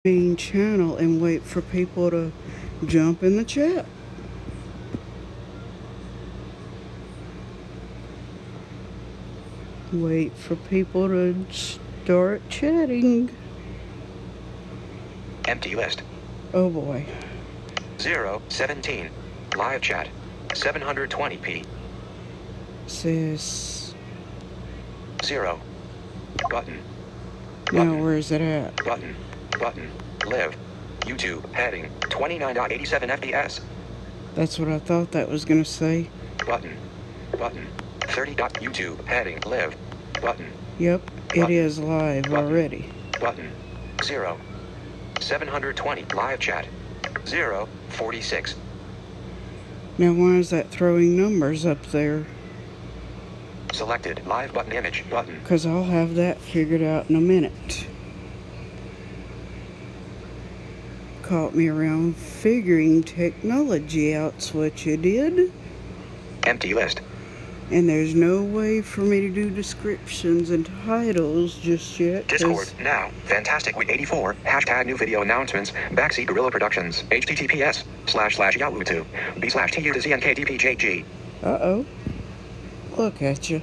main channel and wait for people to jump in the chat. Wait for people to start chatting. Empty list. Oh boy. 017. Live chat. 720p. Says 0. Button. now where's it at? Button. Button. Live. YouTube. Heading. 29.87 FPS. That's what I thought that was gonna say. Button. Button. 30. YouTube. Heading. Live. Button. Yep, it Button. is live Button. already. Button. 0. 720. Live chat. 046. Now why is that throwing numbers up there? Selected. Live button image. Button. Because I'll have that figured out in a minute. Caught me around figuring technology out's what you did. Empty list. And there's no way for me to do descriptions and titles just yet. Discord now. Fantastic Week 84. Hashtag new video announcements. Backseat Gorilla Productions. https://yahoo2 b/tu to znkdpjg. Uh-oh. Look at you.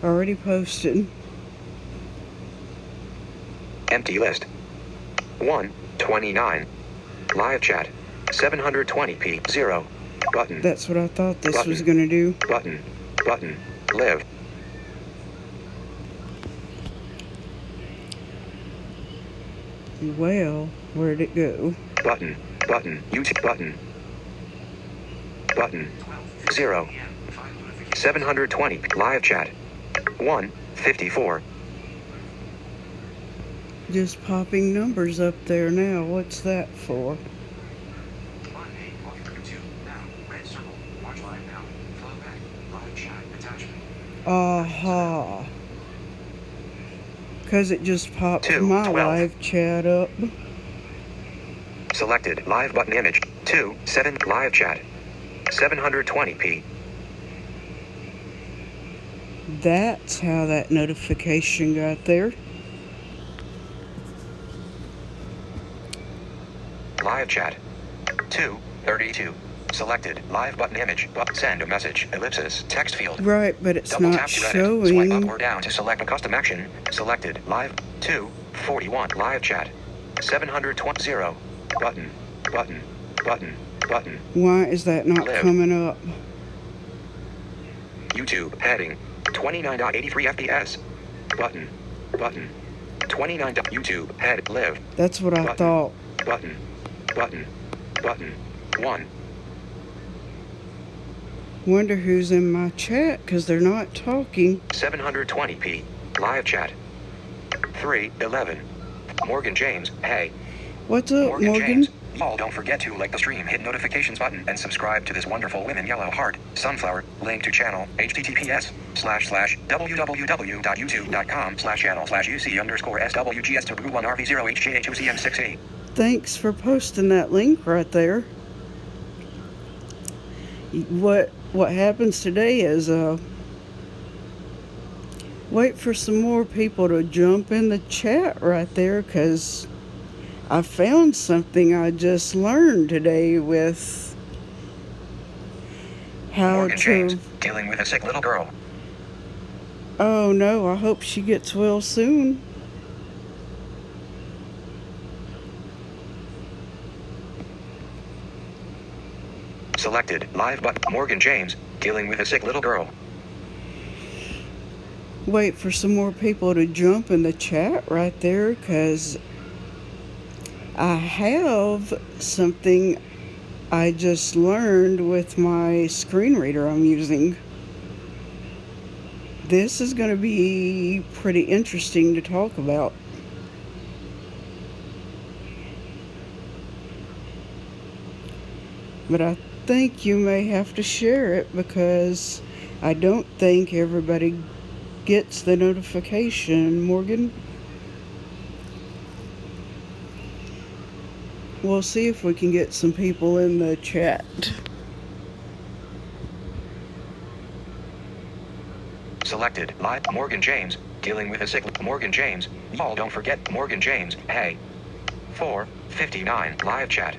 Already posted. Empty list. 129. Live chat. 720p. 0. Button. That's what I thought this Button. was going to do. Button. Button. Live. Well, where'd it go? Button. Button. YouTube. Button. Button. 0. 720. Live chat. 154. Just popping numbers up there now. What's that for? Aha. Because it just popped 2, my 12. live chat up. Selected. Live button image. 2. 7. Live chat. 720p. That's how that notification got there. Live chat. 2:32. Selected. Live button image. Send a message. Ellipsis. Text field. Right, but it's Double not tap to edit. Swipe up showing. or down to select a custom action. Selected. Live. 2:41. Live chat. 720. 0. Button. Button. Button. Button. Why is that not Live. coming up? YouTube. Heading. 29.83 FPS. Button. Button. 29. YouTube. Head. Live. That's what I Button. thought. Button. Button. Button. 1. Wonder who's in my chat, because they're not talking. 720p. Live chat. 3:11. Morgan James. Hey. What's up, Morgan? James. Y'all don't forget to like the stream, hit notifications button, and subscribe to this wonderful Women Yellow Heart Sunflower. Link to channel https://www.youtube.com/channel/uc_swgs to 1RV0HJH2CM6E. Thanks for posting that link right there. What happens today is wait for some more people to jump in the chat right there, because I found something I just learned today with how Morgan to... James, dealing with a sick little girl. Oh no, I hope she gets well soon. Selected. Live button. Morgan James, dealing with a sick little girl. Wait for some more people to jump in the chat right there, because I have something I just learned with my screen reader I'm using. This is going to be pretty interesting to talk about. But I think you may have to share it, because I don't think everybody gets the notification, Morgan. We'll see if we can get some people in the chat. Selected. Live. Morgan James, dealing with a sick Morgan James. Y'all don't forget Morgan James. Hey. 4:59 live chat.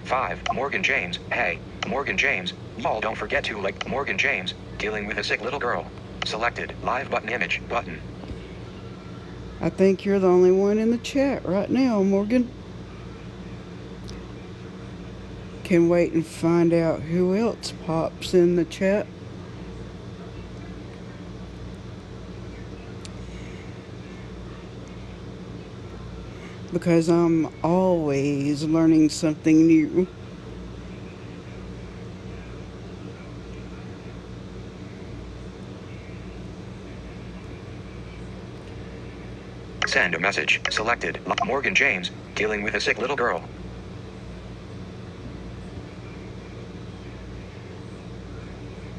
5. Morgan James. Hey, Morgan James. Y'all don't forget to like Morgan James. Dealing with a sick little girl. Selected. Live button image button. I think you're the only one in the chat right now, Morgan. Can wait and find out who else pops in the chat. Because I'm always learning something new. Send a message. Selected. Morgan James. Dealing with a sick little girl.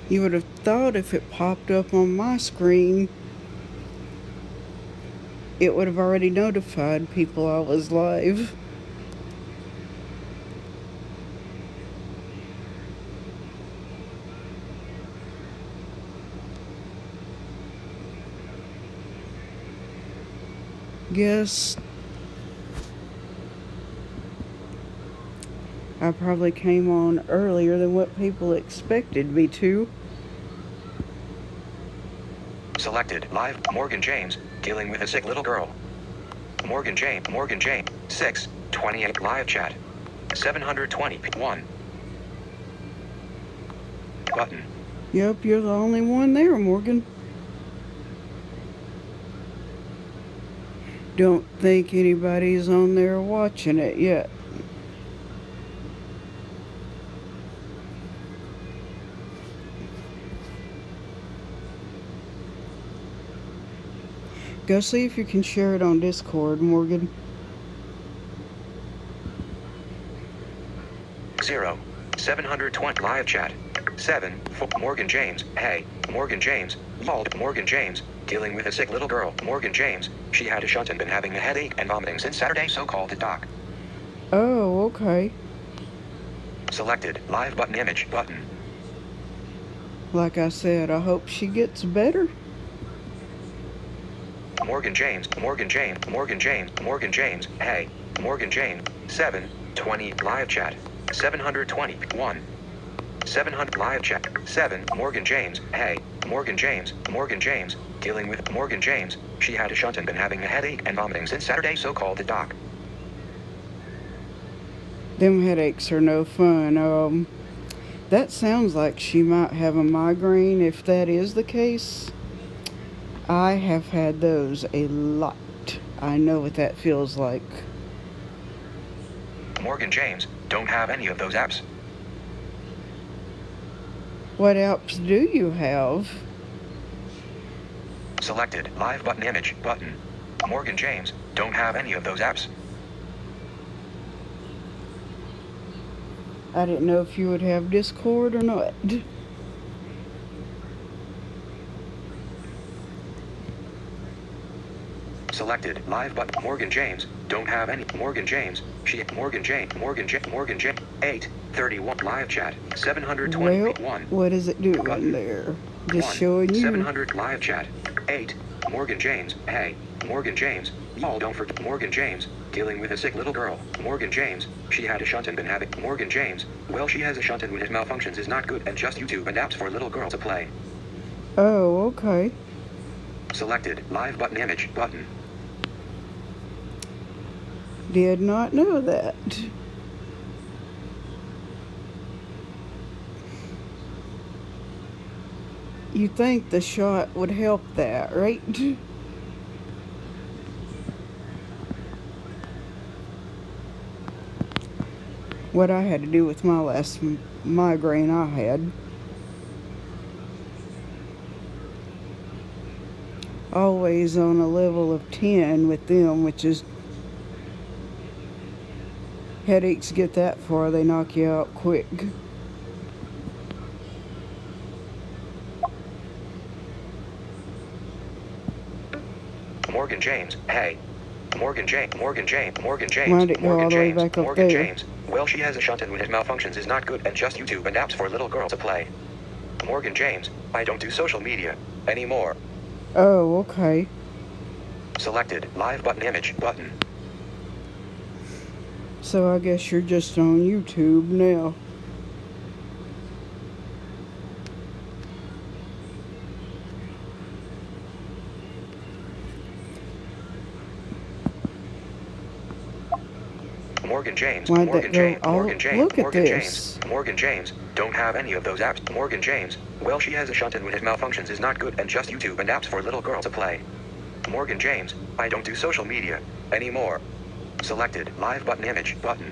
You would have thought if it popped up on my screen, it would have already notified people I was live. Guess I probably came on earlier than what people expected me to. Selected. Live. Morgan James. Dealing with a sick little girl. Morgan James. 6:28 live chat. 721. Button. Yep, you're the only one there, Morgan. Don't think anybody's on there watching it yet. Go see if you can share it on Discord, Morgan. 720 live chat. 7. Morgan James. Hey, Morgan James. Y'all. Morgan James. Dealing with a sick little girl. Morgan James. She had a shunt and been having a headache and vomiting since Saturday, so called the doc. Oh, okay. Selected. Live button image button. Like I said, I hope she gets better. Morgan James. Hey, Morgan James. 7:20 live chat. 721. 700 live chat. 7. Morgan James. Hey, Morgan James. Dealing with Morgan James. She had a shunt and been having a headache and vomiting since Saturday, so called the doc. Them headaches are no fun. That sounds like she might have a migraine. If that is the case, I have had those a lot. I know what that feels like. Morgan James. Don't have any of those apps. What apps do you have? Selected. Live button image button. Morgan James. Don't have any of those apps. I didn't know if you would have Discord or not. Selected. Live button. Morgan James. Don't have any. Morgan James. Morgan James. 8:31 live chat. 721. Well, what is it doing Button. there? Just 1. showing you. 700 live chat. 8. Morgan James. Hey, Morgan James. Y'all don't forget Morgan James. Dealing with a sick little girl. Morgan James. She had a shunt and been having Morgan James. Well, she has a shunt and when it malfunctions is not good and just YouTube and apps for little girls to play. Oh, okay. Selected. Live button image button. Did not know that. You think the shot would help that, right? What I had to do with my last migraine I had. Always on a level of 10 with them, which is headaches get that far, they knock you out quick. Morgan James. Hey. Morgan James. Why'd it go all the way back up Morgan there? James. Well, she has a shunt and when it malfunctions is not good and just YouTube and apps for little girls to play. Morgan James. I don't do social media anymore. Oh, okay. Selected. Live button image button. So I guess you're just on YouTube now. Morgan James, Why'd Morgan that go? James, Oh, Morgan James, look at Morgan this. James, Morgan James. Don't have any of those apps. Morgan James. Well, she has a shunt and when it malfunctions is not good and just YouTube and apps for little girls to play. Morgan James. I don't do social media anymore. Selected. Live button image button.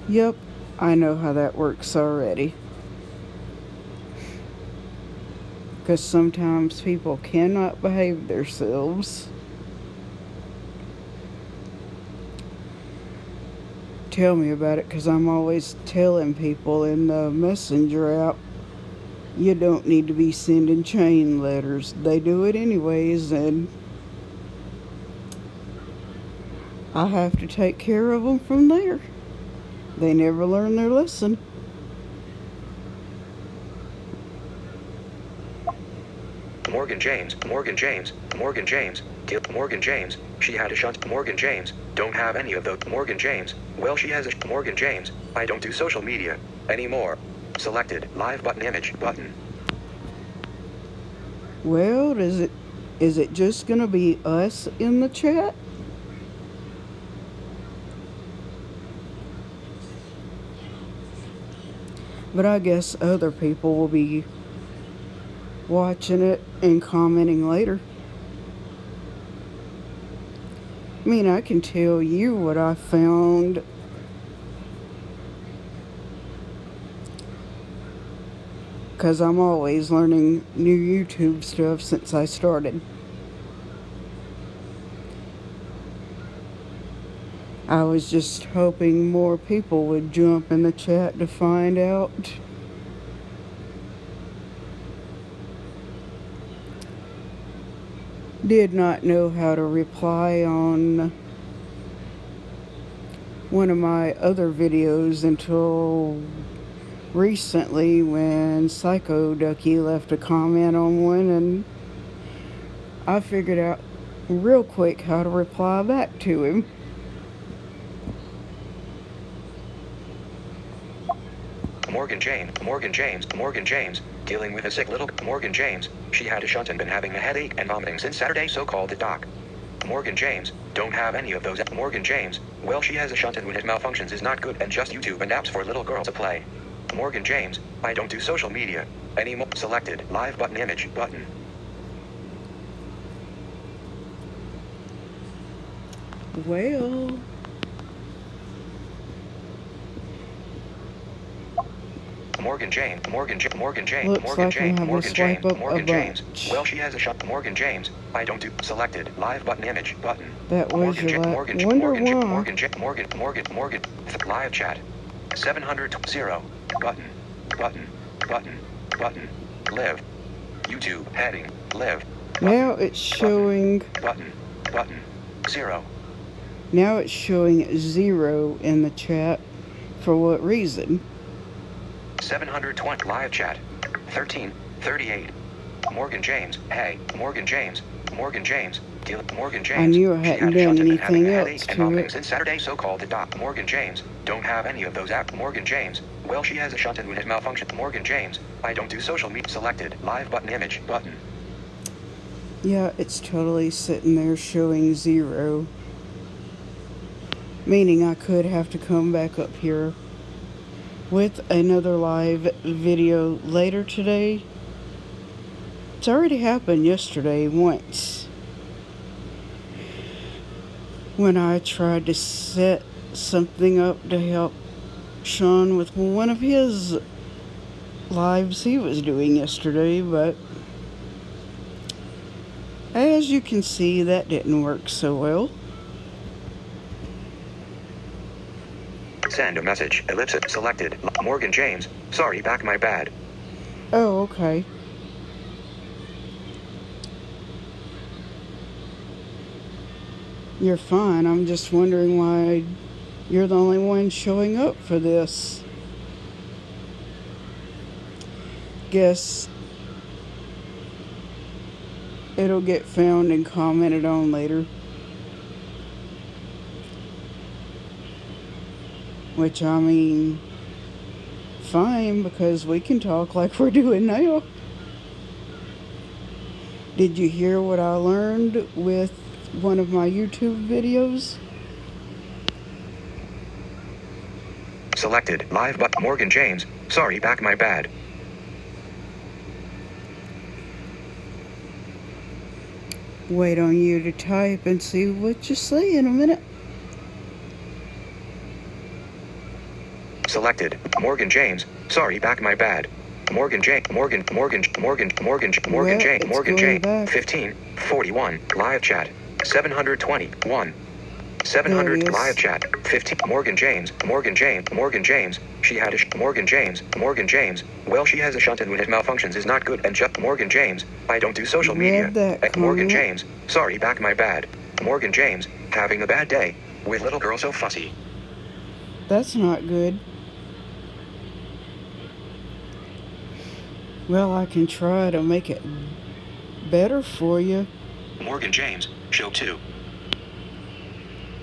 Yep, I know how that works already. Because sometimes people cannot behave themselves. Tell me about it, because I'm always telling people in the Messenger app, you don't need to be sending chain letters. They do it anyways, and I have to take care of them from there. They never learn their lesson. Morgan James, Morgan James, Morgan James, Morgan James. She had a shunt. Morgan James. Don't have any of those. Morgan James. Well, she has a Morgan James. I don't do social media anymore. Selected. Live button image button. Well, is it just gonna be us in the chat? But I guess other people will be watching it and commenting later. I mean, I can tell you what I found. Because I'm always learning new YouTube stuff since I started. I was just hoping more people would jump in the chat to find out. Did not know how to reply on one of my other videos until recently when Psycho Ducky left a comment on one, and I figured out real quick how to reply back to him. Morgan James, Morgan James, Morgan James. Dealing with a sick little Morgan James. She had a shunt and been having a headache and vomiting since Saturday, so called the doc. Morgan James. Don't have any of those. Morgan James. Well, she has a shunt and when it malfunctions is not good and just YouTube and apps for little girls to play. Morgan James. I don't do social media anymore. Selected. Live button image button. Well, Morgan James, Morgan James, Morgan James, looks Morgan like I'm James, having to Morgan swipe James, up Morgan a James. bunch. Well, she has a shot. Morgan James. I don't do selected. Live button image button. That was Morgan your James, last. Morgan Wonder Morgan why. Morgan Morgan Morgan Morgan. Live chat. 700 0 button button button button. Live. YouTube heading. Live. Now it's showing. Button button 0. Now it's showing 0 in the chat. For what reason? 720 live chat. 1338. Morgan James. Hey, Morgan James. Morgan James. Morgan James. I knew I She hadn't had a done shunt and been having anything a else headache and to vomiting it. since Saturday, so called the doc. Morgan James. Don't have any of those apps. Morgan James. Well, she has a shunt and when it malfunctions. Morgan James. I don't do social media. Selected. Live button image button. Yeah, it's totally sitting there showing 0. Meaning I could have to come back up here with another live video later today. It's already happened yesterday once, when I tried to set something up to help Sean with one of his lives he was doing yesterday, but as you can see, that didn't work so well. Send a message. Ellipsis selected. Morgan James. Sorry, back my bad. Oh, okay. You're fine. I'm just wondering why you're the only one showing up for this. Guess it'll get found and commented on later. Which, I mean, fine, because we can talk like we're doing now. Did you hear what I learned with one of my YouTube videos? Selected. Live but Morgan James. Sorry, back my bad. Wait on you to type and see what you say in a minute. Selected. Morgan James. Sorry, back my bad. Morgan James. Morgan Well, James. it's Morgan going James. back. 1541. Live chat. 721. There 700 it is. live chat. 15 Morgan James. She had a Morgan James. Well, she has a shunt and when it malfunctions is not good and just Morgan James. I don't do social media. Read that Morgan comment. James. Sorry, back my bad. Morgan James. Having a bad day. With little girl so fussy. That's not good. Well, I can try to make it better for you. Morgan James. Show 2.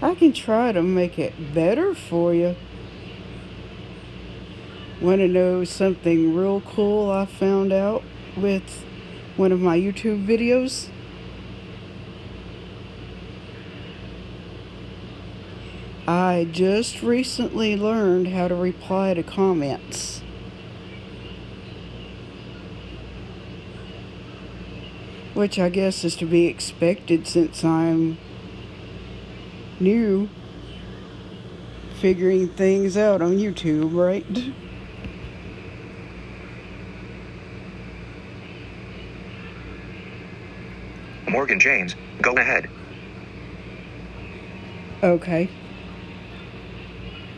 I can try to make it better for you. Want to know something real cool I found out with one of my YouTube videos? I just recently learned how to reply to comments. Which I guess is to be expected since I'm new figuring things out on YouTube, right? Morgan James. Go ahead. Okay.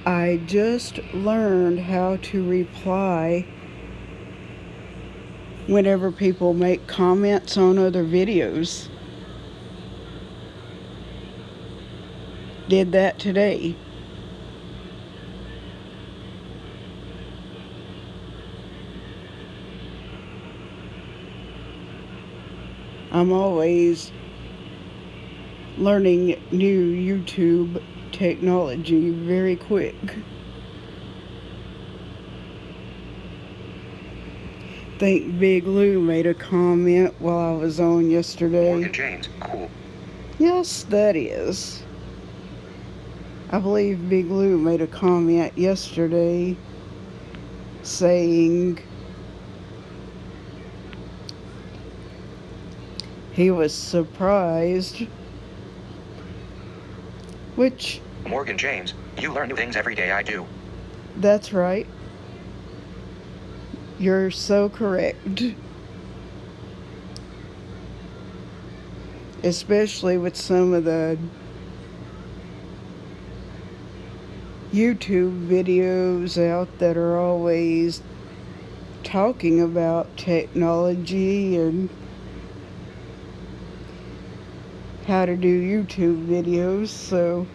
I just learned how to reply whenever people make comments on other videos. Did that today. I'm always learning new YouTube technology very quick. Think Big Lou made a comment while I was on yesterday. Morgan James. Cool. Yes, that is. I believe Big Lou made a comment yesterday saying he was surprised, which, Morgan James. You learn new things every day. I do. that's right. You're so correct. Especially with some of the YouTube videos out that are always talking about technology and how to do YouTube videos, so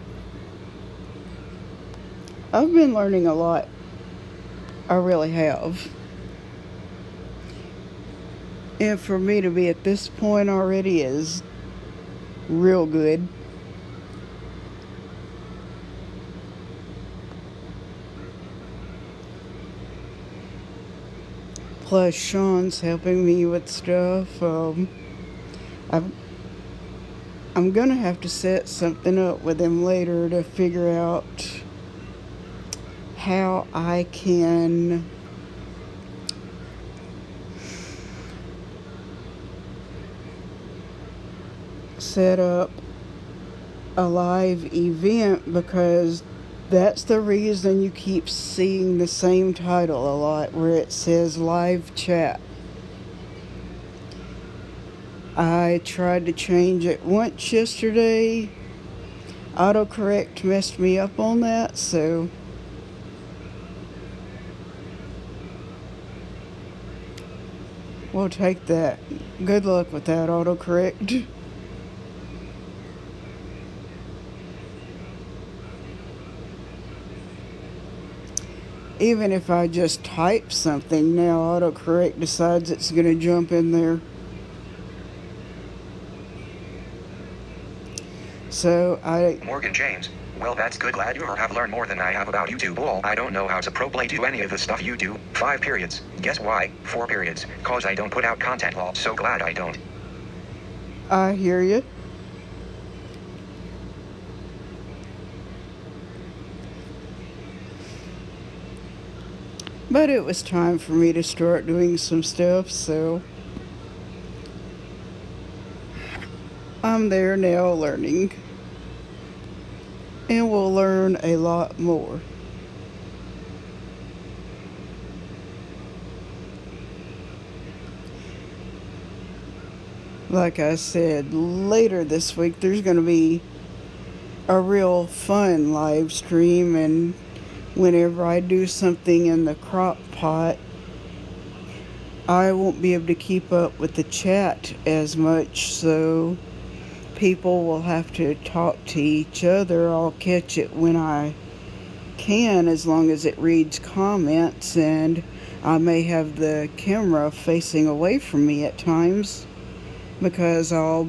I've been learning a lot. I really have. And for me to be at this point already is real good. Plus, Sean's helping me with stuff. I'm gonna have to set something up with him later to figure out how I can set up a live event, because that's the reason you keep seeing the same title a lot where it says live chat. I tried to change it once yesterday. Autocorrect messed me up on that, so we'll take that. Good luck with that, autocorrect. Even if I just type something now, autocorrect decides it's going to jump in there. So Morgan James. Well, that's good. Glad you have learned more than I have about YouTube. Well, I don't know how to pro play do any of the stuff you do. 5 periods. Guess why? 4 periods. Cause I don't put out content. Lol. So glad I don't. I hear you. But it was time for me to start doing some stuff, so I'm there now learning. And we'll learn a lot more. Like I said, later this week there's going to be a real fun live stream, and whenever I do something in the crock pot, I won't be able to keep up with the chat as much, so people will have to talk to each other. I'll catch it when I can, as long as it reads comments, and I may have the camera facing away from me at times because I'll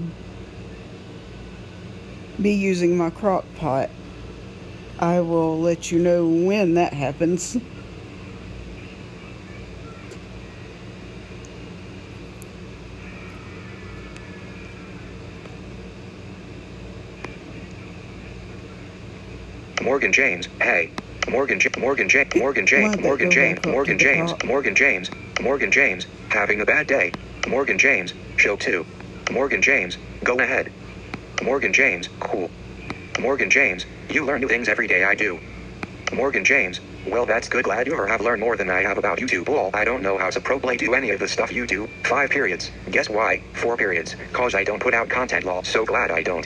be using my crock pot. I will let you know when that happens. Morgan James. Hey. Morgan James. Morgan James. Morgan James. Morgan James. Morgan James. Morgan James. Morgan James. Having a bad day. Morgan James. Show 2. Morgan James. Go ahead. Morgan James. Cool. Morgan James. You learn new things every day. I do. Morgan James. Well, that's good. Glad you have learned more than I have about YouTube. Well, I don't know how to pro play do any of the stuff you do. 5 periods. Guess why? 4 periods. Cause I don't put out content. Lol. So glad I don't.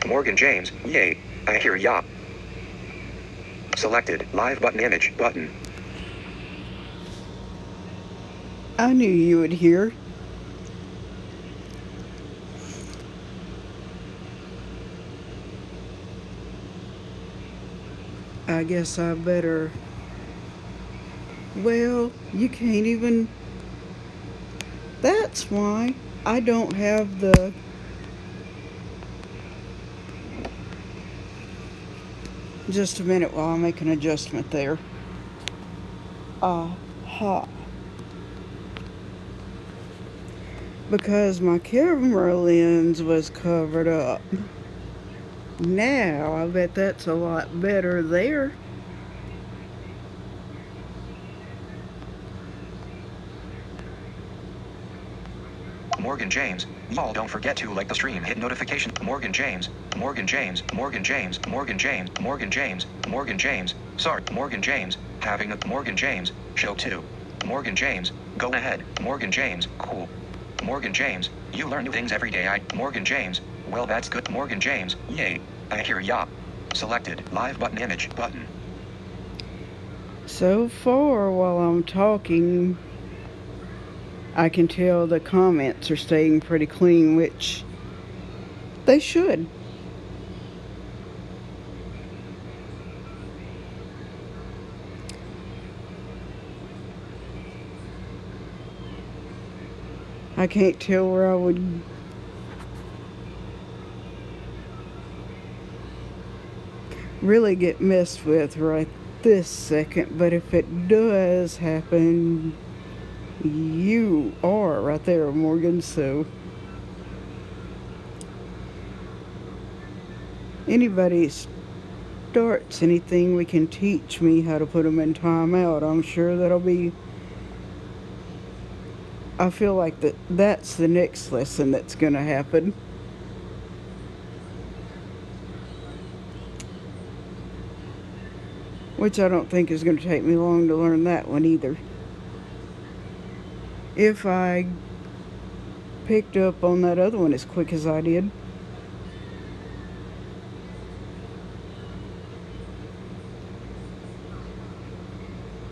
Morgan James. Yay. I hear ya. Selected. Live button. Image button. I knew you would hear. I guess I better. Well, you can't even. That's why I don't have the. Just a minute while I make an adjustment there. Aha. Because my camera lens was covered up. Now, I bet that's a lot better there. Morgan James. Y'all don't forget to like the stream, hit notification. Morgan James. Morgan James. Morgan James. Morgan James. Morgan James. Morgan James. Sorry. Morgan James. Having a Morgan James. Show 2. Morgan James. Go ahead. Morgan James. Cool. Morgan James. You learn new things every day. Morgan James. Well, that's good. Morgan James. Yay. I hear ya. Selected. Live button. Image button. So far, while I'm talking, I can tell the comments are staying pretty clean, which they should. I can't tell where I would really get messed with right this second, but if it does happen, you are right there, Morgan. So anybody starts anything, we can teach me how to put them in timeout. I'm sure that'll be. I feel like that's the next lesson that's going to happen. Which I don't think is going to take me long to learn that one either. If I picked up on that other one as quick as I did.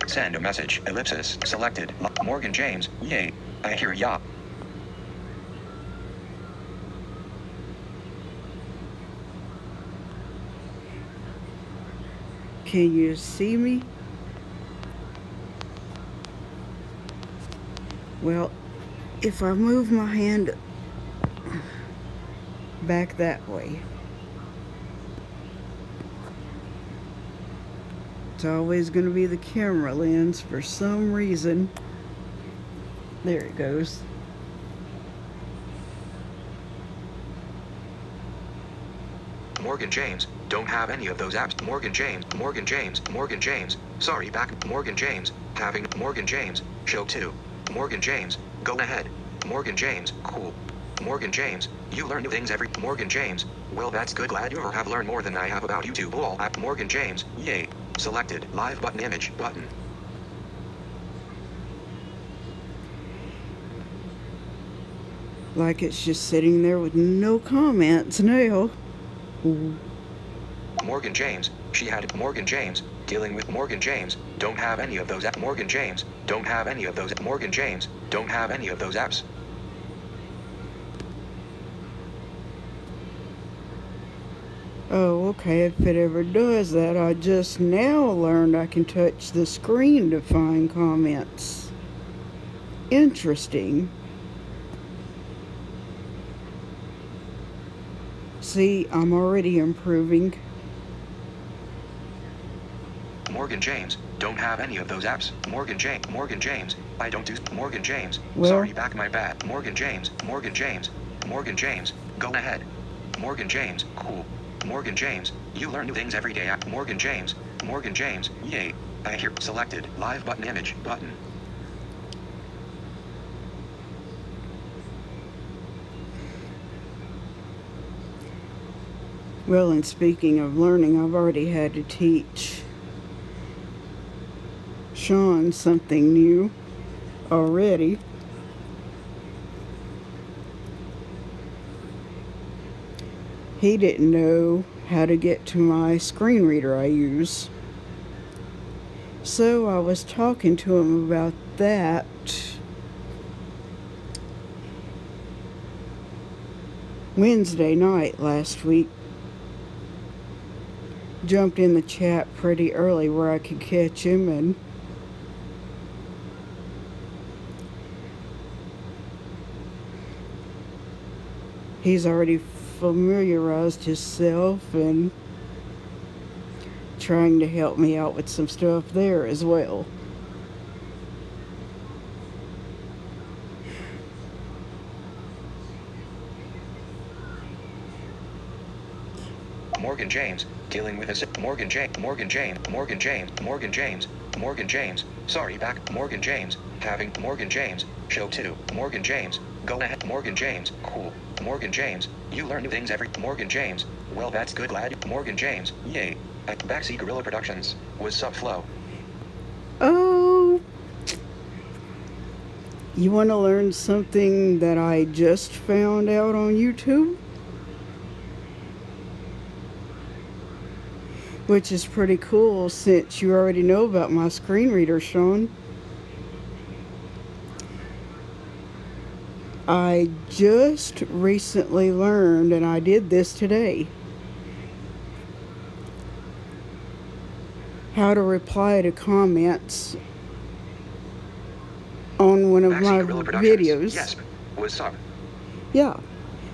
Send a message. Ellipsis. Selected. Morgan James. Yay. I hear ya. Can you see me? Well, if I move my hand back that way, It's always going to be the camera lens for some reason. There it goes. Morgan James, don't have any of those apps. Morgan James, Morgan James, Morgan James. Sorry, back. Morgan James, having Morgan James, show 2. Morgan James, go ahead. Morgan James, cool. Morgan James, you learn new things every. Morgan James, well, that's good. Glad you have learned more than I have about YouTube. All app. Morgan James, yay. Selected, live button, image button. Like it's just sitting there with no comments now. Morgan James, she had Morgan James, dealing with Morgan James, don't have any of those apps. Morgan James, don't have any of those. Morgan James, don't have any of those apps. Oh, okay, if it ever does that, I just now learned I can touch the screen to find comments. Interesting. See, I'm already improving. Morgan James, don't have any of those apps. Morgan James, I don't do. Morgan James, Well- sorry, back my bad. Morgan James, Morgan James, go ahead. Morgan James, cool. Morgan James, you learn new things every day. Morgan James, yay. I hear selected, live button, image button. Well, and speaking of learning, I've already had to teach Sean something new already. He didn't know how to get to my screen reader I use. So I was talking to him about that. Wednesday night last week. Jumped in the chat pretty early where I could catch him, and he's already familiarized himself and trying to help me out with some stuff there as well. Morgan James, dealing with his Morgan James, sorry, back. Morgan James, having Morgan James, show 2. Morgan James, go ahead. Morgan James, cool. Morgan James, you learn new things every. Morgan James, well, that's good. Glad. Morgan James, yay. At Backseat Gorilla Productions, was Subflow. Oh, you want to learn something that I just found out on YouTube? Which is pretty cool since you already know about my screen reader, Sean. I just recently learned, and I did this today, how to reply to comments on one of my Backseat Gorilla Productions, videos. yes, was Sub. Yeah,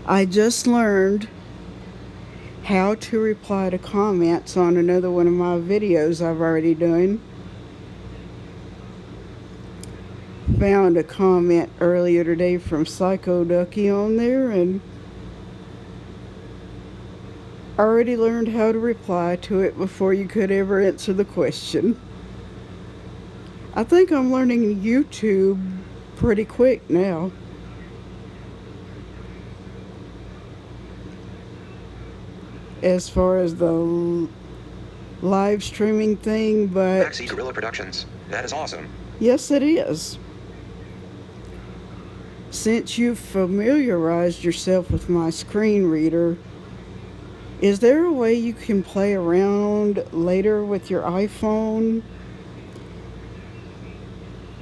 I just learned how to reply to comments on another one of my videos I've already done. Found a comment earlier today from Psycho Ducky on there, and already learned how to reply to it before you could ever answer the question. I think I'm learning YouTube pretty quick now. As far as the live streaming thing, but Backseat Gorilla Productions, that is awesome. yes, it is. Since you've familiarized yourself with my screen reader, is there a way you can play around later with your iPhone?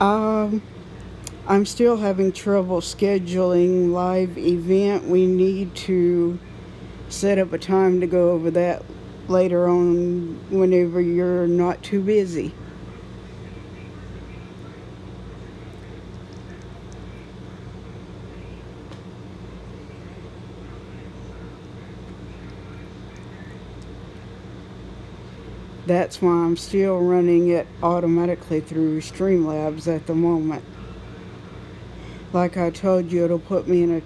I'm still having trouble scheduling live event. We need to set up a time to go over that later on whenever you're not too busy. That's why I'm still running it automatically through Streamlabs at the moment. Like I told you, it'll put me in a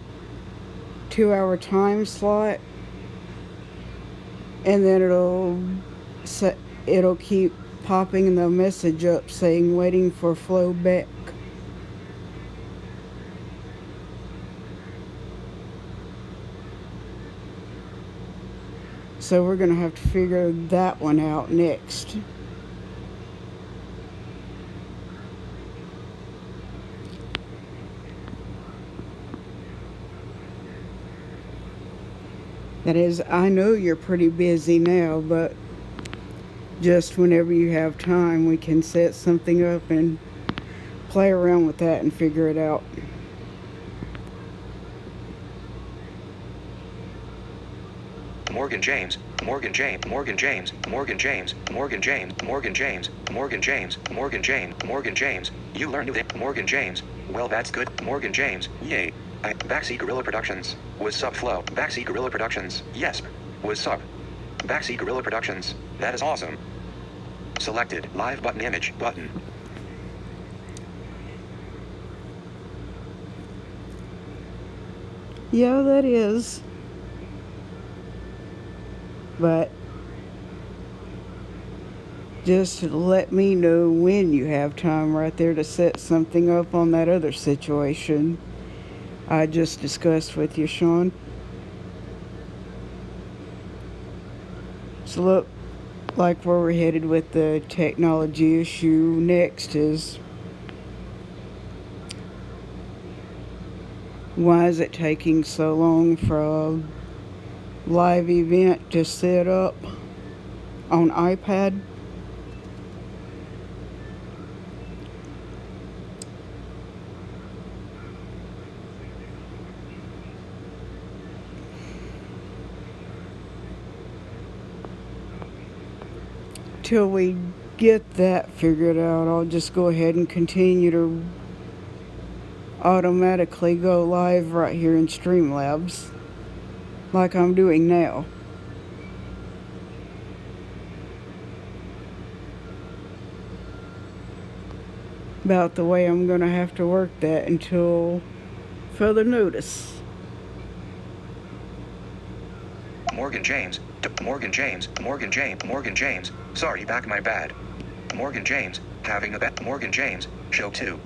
2-hour time slot, and then it'll keep popping the message up saying waiting for flow back. So we're going to have to figure that one out next. That is, I know you're pretty busy now, but just whenever you have time, we can set something up and play around with that and figure it out. Morgan James, Morgan James, Morgan James, Morgan James, Morgan James, Morgan James, Morgan James, Morgan James, Morgan James. You learned new things. Morgan James. Well, that's good. Morgan James. Yay. Backseat Gorilla Productions. Was sub flow. Backseat Gorilla Productions. Yes. Was sub. Backseat Gorilla Productions. That is awesome. Selected. Live button image button. Yeah, that is. But just let me know when you have time right there to set something up on that other situation I just discussed with you, Sean. So look like where we're headed with the technology issue next is, why is it taking so long for a live event to set up on iPad? Till we get that figured out, I'll just go ahead and continue to automatically go live right here in Streamlabs like I'm doing now. About the way I'm gonna have to work that until further notice. Morgan James, Morgan James, Morgan James, Morgan James. Sorry, back my bad. Morgan James, having a bet. Morgan James, show 2.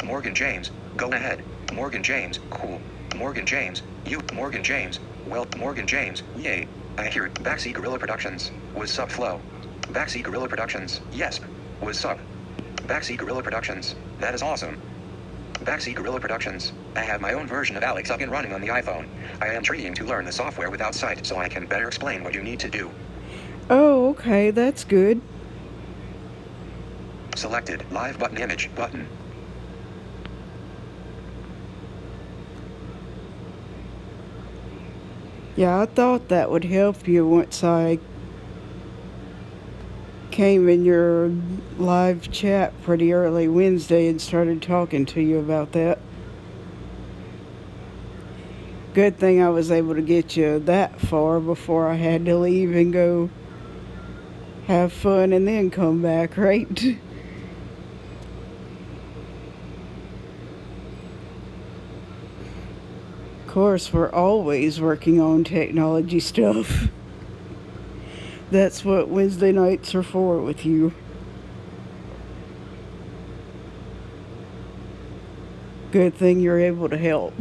Morgan James, go ahead. Morgan James, cool. Morgan James, you. Morgan James, well, Morgan James, yay. I hear it. Backseat Gorilla Productions. Was sub flow. Backseat Gorilla Productions. Yes. Was sub. Backseat Gorilla Productions. That is awesome. Backseat Gorilla Productions. I have my own version of Alex up and running on the iPhone. I am trying to learn the software without sight so I can better explain what you need to do. Oh, okay, that's good. Selected. Live button image button. Yeah, I thought that would help you once I came in your live chat pretty early Wednesday and started talking to you about that. Good thing I was able to get you that far before I had to leave and go have fun and then come back, right? Of course, we're always working on technology stuff. That's what Wednesday nights are for with you. Good thing you're able to help.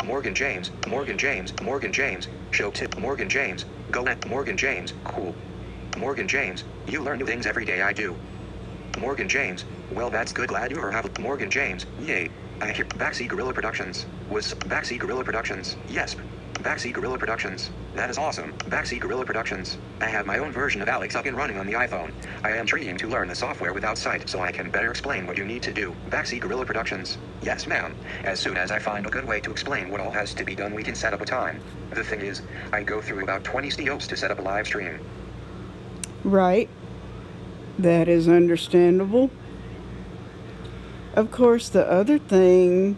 Morgan James, Morgan James, Morgan James, show 2. Morgan James, go at Morgan James, cool. Morgan James, you learn new things every day. I do. Morgan James, well, that's good. Glad you are have Morgan James, yay. I hear Backseat Gorilla Productions. Was Backseat Gorilla Productions. Yes. Backseat Gorilla Productions. That is awesome. Backseat Gorilla Productions. I have my own version of Alex up and running on the iPhone. I am trying to learn the software without sight so I can better explain what you need to do. Backseat Gorilla Productions. Yes, ma'am. As soon as I find a good way to explain what all has to be done, we can set up a time. The thing is, I go through about 20 steps to set up a live stream. Right, that is understandable. Of course, the other thing,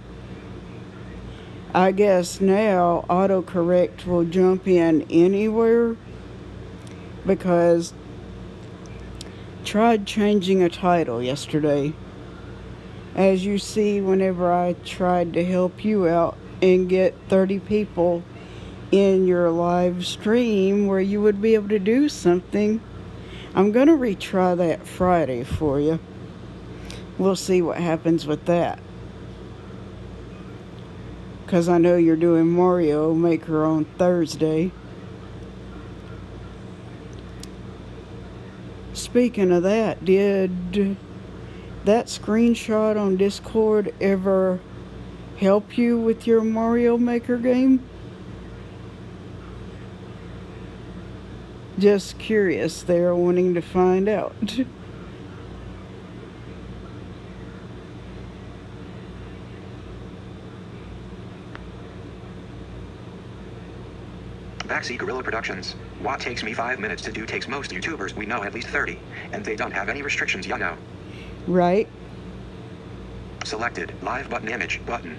I guess now autocorrect will jump in anywhere because tried changing a title yesterday. As you see, whenever I tried to help you out and get 30 people in your live stream where you would be able to do something, I'm going to retry that Friday for you. We'll see what happens with that. Because I know you're doing Mario Maker on Thursday. Speaking of that, did that screenshot on Discord ever help you with your Mario Maker game? Just curious there, wanting to find out. Backseat Gorilla Productions. What takes me 5 minutes to do takes most YouTubers we know at least 30, and they don't have any restrictions, you know. Right? Selected. Live button image button.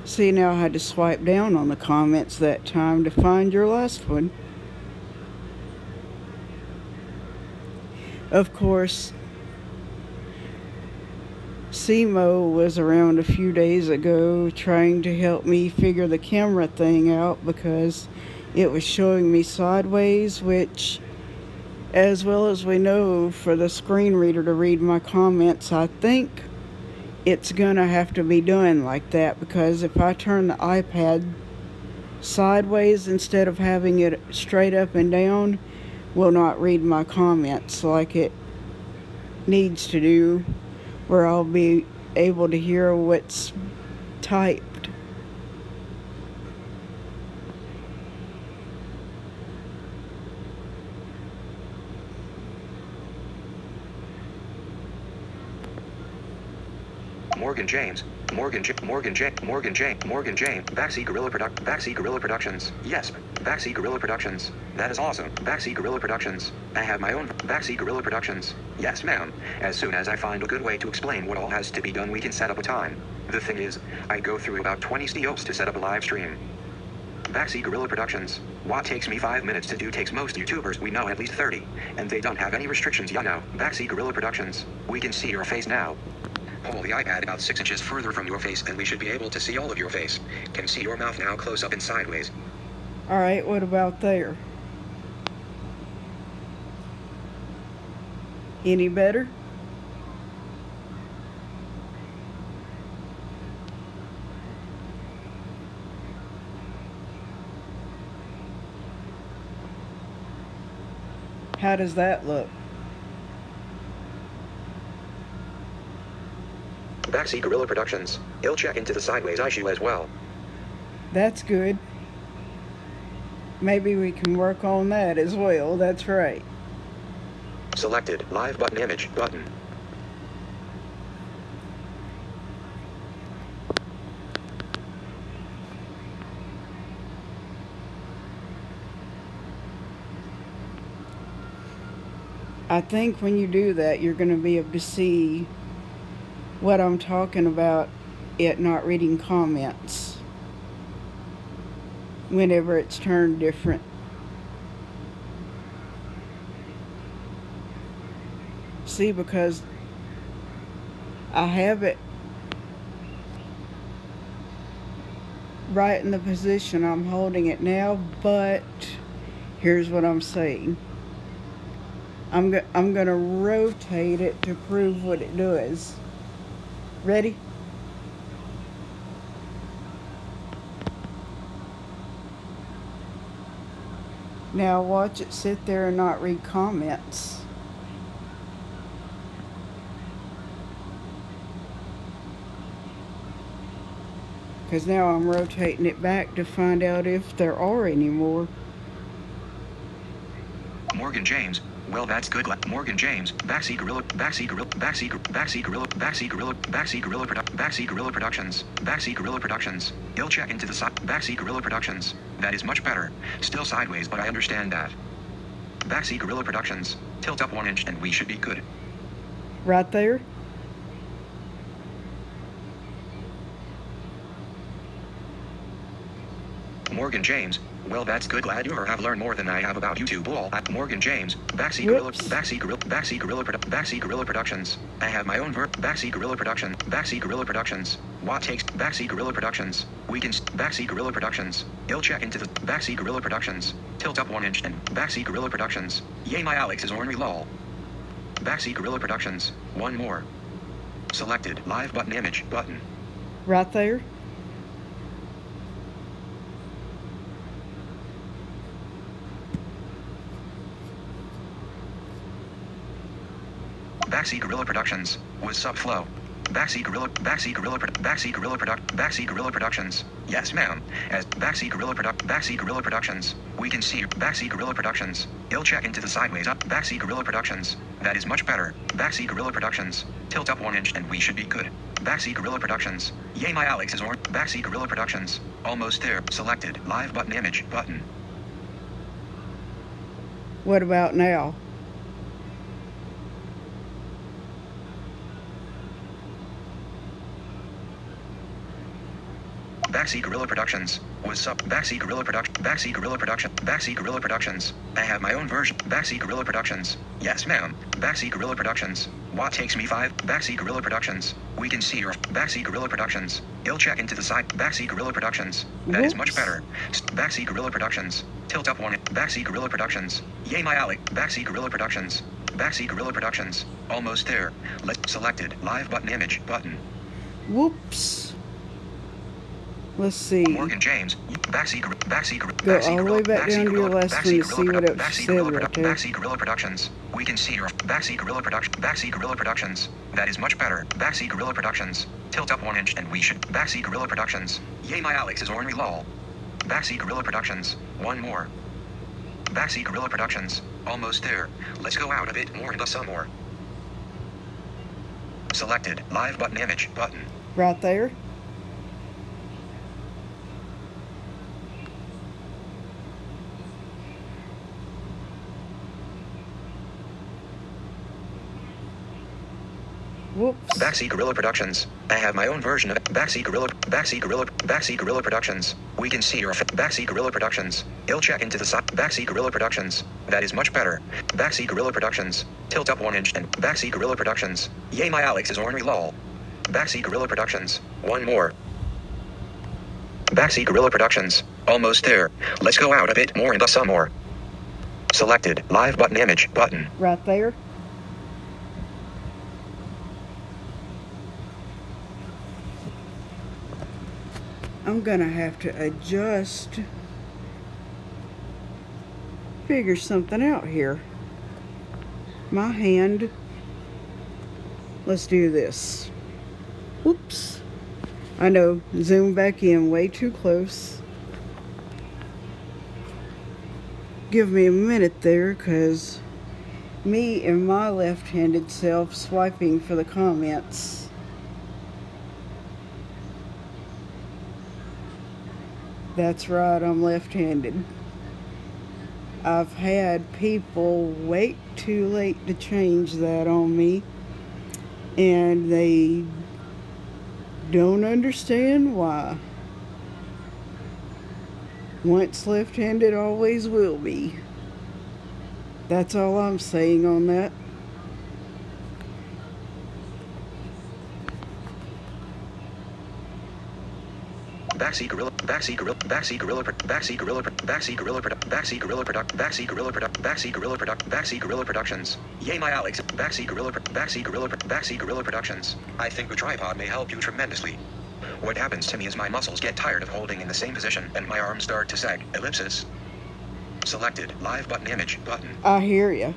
See, now I had to swipe down on the comments that time to find your last one. Of course, Simo was around a few days ago trying to help me figure the camera thing out because it was showing me sideways, which, as well as we know, for the screen reader to read my comments, I think it's gonna have to be done like that, because if I turn the iPad sideways instead of having it straight up and down, will not read my comments like it needs to do, where I'll be able to hear what's typed. Morgan James. Morgan James. Backseat Gorilla Productions. Yes, Backseat Gorilla Productions. That is awesome. Backseat Gorilla Productions. I have my own Backseat Gorilla Productions. Yes, ma'am. As soon as I find a good way to explain what all has to be done, we can set up a time. The thing is, I go through about 20 steps to set up a live stream. Backseat Gorilla Productions. What takes me 5 minutes to do takes most YouTubers we know at least 30, and they don't have any restrictions, you know. Backseat Gorilla Productions. We can see your face now. Hold the iPad about 6 inches further from your face and we should be able to see all of your face. Can see your mouth now close up and sideways. Alright, what about there? Any better? How does that look? Backseat Gorilla Productions. He'll check into the sideways issue as well. That's good. Maybe we can work on that as well. That's right. Selected. Live button image button. I think when you do that, you're going to be able to see what I'm talking about, it not reading comments whenever it's turned different. See, because I have it right in the position I'm holding it now, but here's what I'm saying. I'm going to rotate it to prove what it does. Ready? Now watch it sit there and not read comments. Because now I'm rotating it back to find out if there are any more. Morgan James. Well, that's good. Morgan James, Backseat Gorilla, Backseat Gorilla, Backseat Backseat Gorilla, Backseat Gorilla, Backseat Gorilla Backseat Gorilla Productions, Backseat Gorilla Productions. He'll check into the side. Backseat Gorilla Productions. That is much better. Still sideways, but I understand that. Backseat Gorilla Productions. Tilt up 1 inch and we should be good. Right there. Morgan James. Well, that's good. Glad you have learned more than I have about YouTube. All Morgan James, Backseat Gorilla, Backseat Gorilla, Backseat Gorilla, Backseat Gorilla Productions. I have my own Backseat Gorilla Production, Backseat Gorilla Productions. What takes Backseat Gorilla Productions? We can Backseat Gorilla Productions. He'll check into the Backseat Gorilla Productions. Tilt up 1 inch and Backseat Gorilla Productions. Yay, my Alex is ornery lol. Backseat Gorilla Productions. One more. Selected. Live button image button. Right there. Backseat Gorilla Productions. Was Subflow. Backseat Gorilla Productions. Yes, ma'am. As Backseat Gorilla Productions. We can see Backseat Gorilla Productions. He'll check into the sideways up. Backseat Gorilla Productions. That is much better. Backseat Gorilla Productions. Tilt up 1 inch and we should be good. Backseat Gorilla Productions. Yay, my Alex is Backseat Gorilla Productions. Almost there. Selected. Live button image button. What about now? Backseat Gorilla Productions. Was up. Backseat Gorilla Production. Backseat Gorilla Production. Backseat Gorilla Productions. I have my own version. Backseat Gorilla Productions. Yes, ma'am. Backseat Gorilla Productions. What takes me 5? Backseat Gorilla Productions. We can see your Backseat Gorilla Productions. He'll check into the side. Backseat Gorilla Productions. That is much better. Backseat Gorilla Productions. Tilt up 1. Backseat Gorilla Productions. Yay, my Alex. Backseat Gorilla Productions. Backseat Gorilla Productions. Almost there. Let's selected. Live button image button. Whoops. Let's see. Morgan James, Backseat Go all the way back down to your last one to see what it said right there. Backseat Gorilla Productions. We can see your Backseat Gorilla Productions. That is much better. Backseat Gorilla Productions. Tilt up 1 inch and we should. Backseat Gorilla Productions. Yay, my Alex is ornery lol. Backseat Gorilla Productions. One more. Backseat Gorilla Productions. Almost there. Let's go out a bit more and some more. Selected. Live button image button. Right there. Whoops. Backseat Gorilla Productions. I have my own version of Backseat Gorilla Productions. We can see your Backseat Gorilla Productions. He'll check into the side. Backseat Gorilla Productions. That is much better. Backseat Gorilla Productions. Tilt up 1 inch and Backseat Gorilla Productions. Yay, my Alex is ornery lol. Backseat Gorilla Productions. One more. Backseat Gorilla Productions. Almost there. Let's go out a bit more and some more. Selected. Live button image button. Right there. I'm gonna have to adjust, figure something out here. My hand, let's do this. Whoops. I know, zoom back in way too close. Give me a minute there, cause me and my left-handed self swiping for the comments. That's right, I'm left-handed. I've had people wait too late to change that on me, and they don't understand why. Once left-handed, always will be. That's all I'm saying on that. Backseat Gorilla Productions. Yay, my Alex. Backseat Gorilla Productions. I think the tripod may help you tremendously. What happens to me is my muscles get tired of holding in the same position and my arms start to sag. Ellipsis. Selected. Live button image button. I hear ya.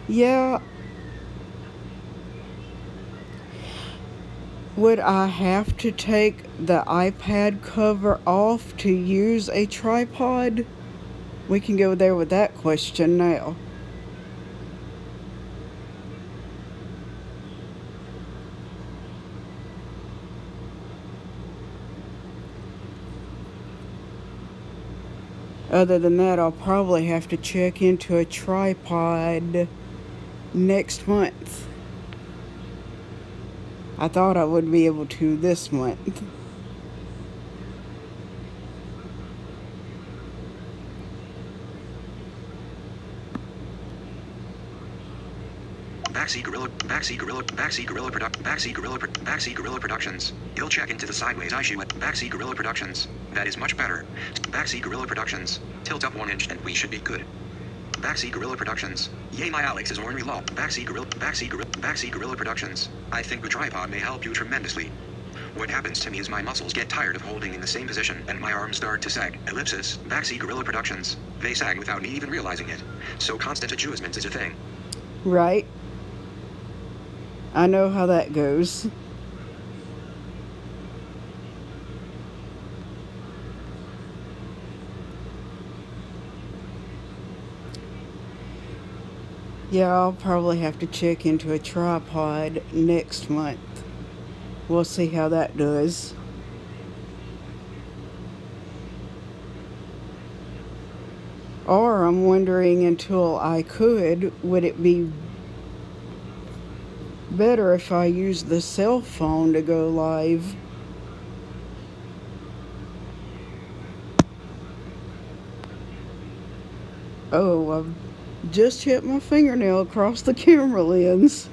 Yeah. Would I have to take the iPad cover off to use a tripod? We can go there with that question now. Other than that, I'll probably have to check into a tripod next month. I thought I would be able to this month. Backseat Gorilla Productions. He'll check into the sideways issue at Backseat Gorilla Productions. That is much better. Backseat Gorilla Productions. Tilt up 1 inch and we should be good. Backseat Gorilla Productions. Yay, my Alex is ornery law. Backseat Gorilla Productions. I think the tripod may help you tremendously. What happens to me is my muscles get tired of holding in the same position and my arms start to sag. Ellipsis. Backseat Gorilla Productions. They sag without me even realizing it. So constant adjustment is a thing. Right? I know how that goes. Yeah, I'll probably have to check into a tripod next month. We'll see how that does. Or I'm wondering, until I could, would it be better if I use the cell phone to go live? Oh, I've just hit my fingernail across the camera lens.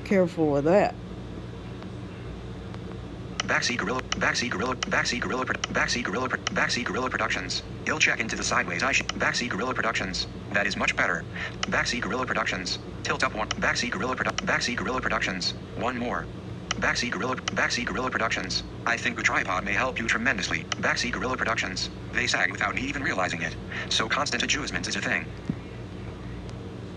Careful with that. Backseat Gorilla Productions. He'll check into the sideways issue. Backseat Gorilla Productions. That is much better. Backseat Gorilla Productions. Tilt up 1. Backseat Gorilla Productions. One more. Backseat Gorilla Productions. I think the tripod may help you tremendously. Backseat Gorilla Productions. They sag without me even realizing it. So constant adjustment is a thing.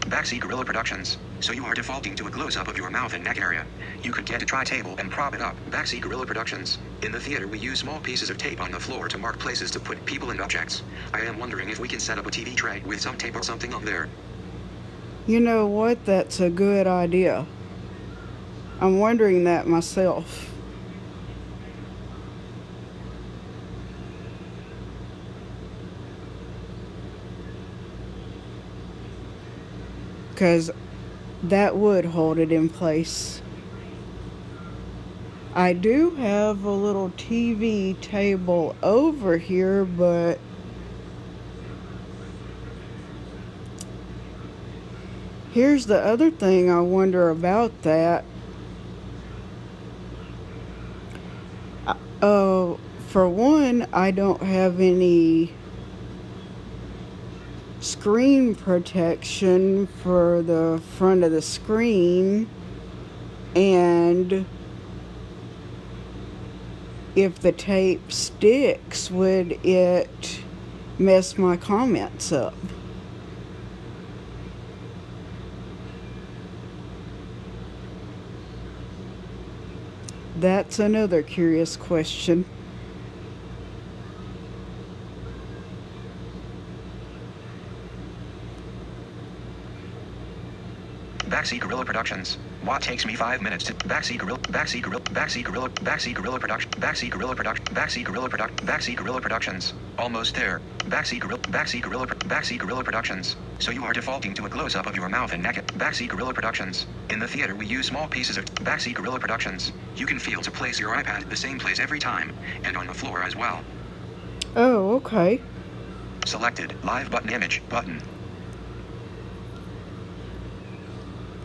Backseat Gorilla Productions. So you are defaulting to a close-up of your mouth and neck area. You could get a tri-table and prop it up. Backseat Gorilla Productions. In the theater we use small pieces of tape on the floor to mark places to put people and objects. I am wondering if we can set up a TV tray with some tape or something on there. You know what? That's a good idea. I'm wondering that myself. Because that would hold it in place. I do have a little TV table over here, but here's the other thing I wonder about that. For one, I don't have any screen protection for the front of the screen, and if the tape sticks, would it mess my comments up? That's another curious question. Backseat Gorilla Productions. What takes me 5 minutes to Backseat Gorilla Productions. Almost there. Backseat Gorilla Productions. So you are defaulting to a close-up of your mouth and neck. Backseat Gorilla Productions. In the theater we use small pieces of Backseat Gorilla Productions. You can feel to place your iPad the same place every time, and on the floor as well. Oh, okay. Selected. Live button image button.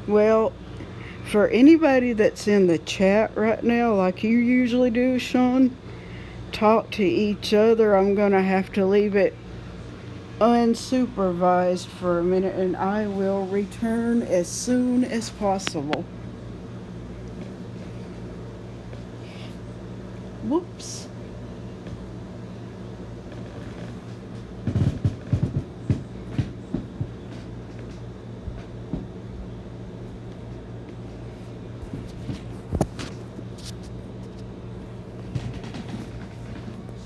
Well, for anybody that's in the chat right now, like you usually do, Sean, talk to each other. I'm going to have to leave it unsupervised for a minute, and I will return as soon as possible. Whoops.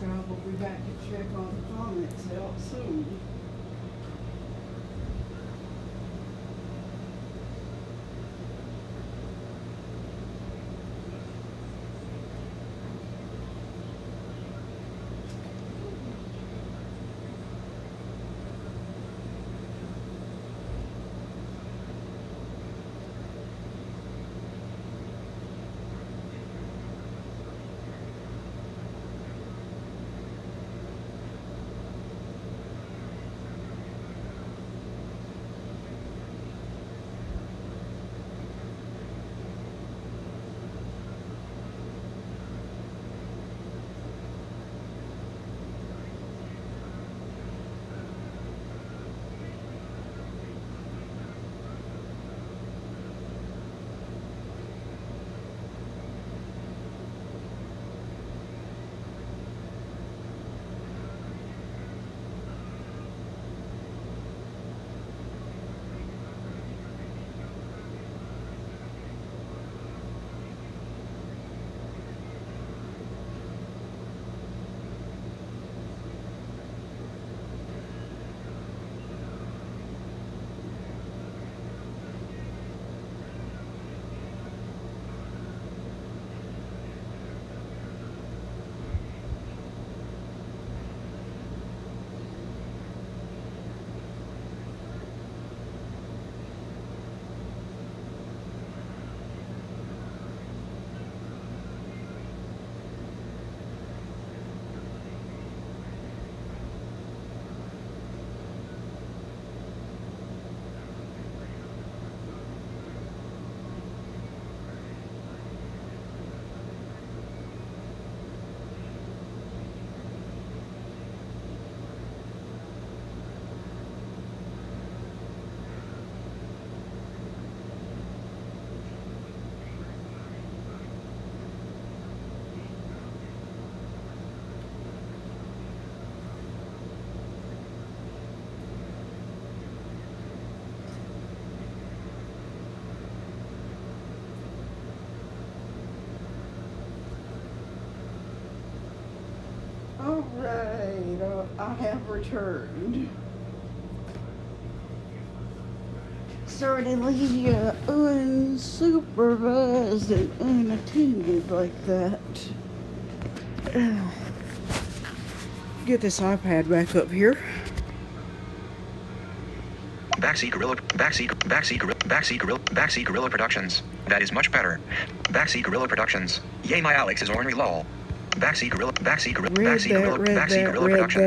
I'll be back to check on the comments out soon. Alright, I have returned. Sorry to leave you unsupervised and unattended like that. Get this iPad back up here. Backseat Gorilla Productions. That is much better. Backseat Gorilla Productions. Yay, my Alex is ornery lol. Backseat Gorilla Productions.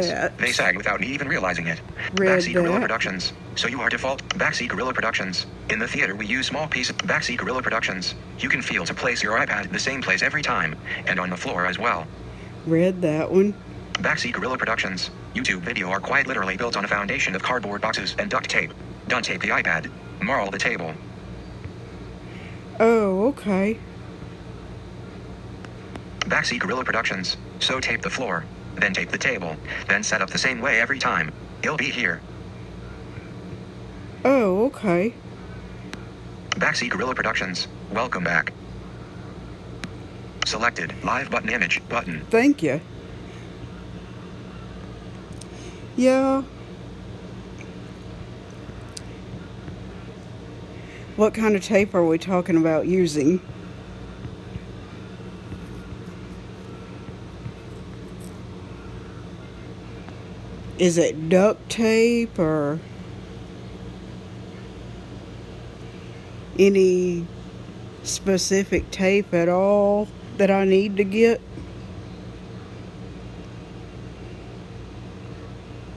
That. They sag without me even realizing it. Read Backseat Gorilla that. Productions. So you are default. Backseat Gorilla Productions. In the theater we use small pieces. Backseat Gorilla Productions. You can feel to place your iPad the same place every time, and on the floor as well. Read that one. Backseat Gorilla Productions. YouTube video are quite literally built on a foundation of cardboard boxes and duct tape. Don't tape the iPad. Marl the table. Oh, okay. Backseat Gorilla Productions. So tape the floor, then tape the table, then set up the same way every time. It'll be here. Oh, okay. Backseat Gorilla Productions. Welcome back. Selected. Live button image button. Thank you. Yeah. What kind of tape are we talking about using? Is it duct tape or any specific tape at all that I need to get?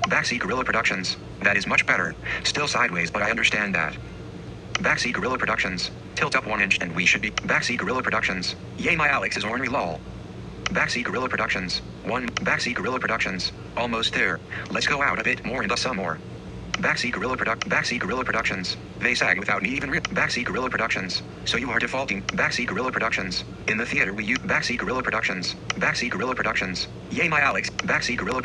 Backseat Gorilla Productions. That is much better. Still sideways, but I understand that. Backseat Gorilla Productions. Tilt up 1 inch and we should be. Backseat Gorilla Productions. Yay, my Alex is ornery lol. Backseat Gorilla Productions. Backseat Gorilla Productions. Almost there. Let's go out a bit more and some more. Backseat Gorilla Productions. They sag without me even Backseat Gorilla Productions. So you are defaulting. Backseat Gorilla Productions. In the theater we use Backseat Gorilla Productions. Backseat Gorilla Productions. Yay my Alex. Backseat Gorilla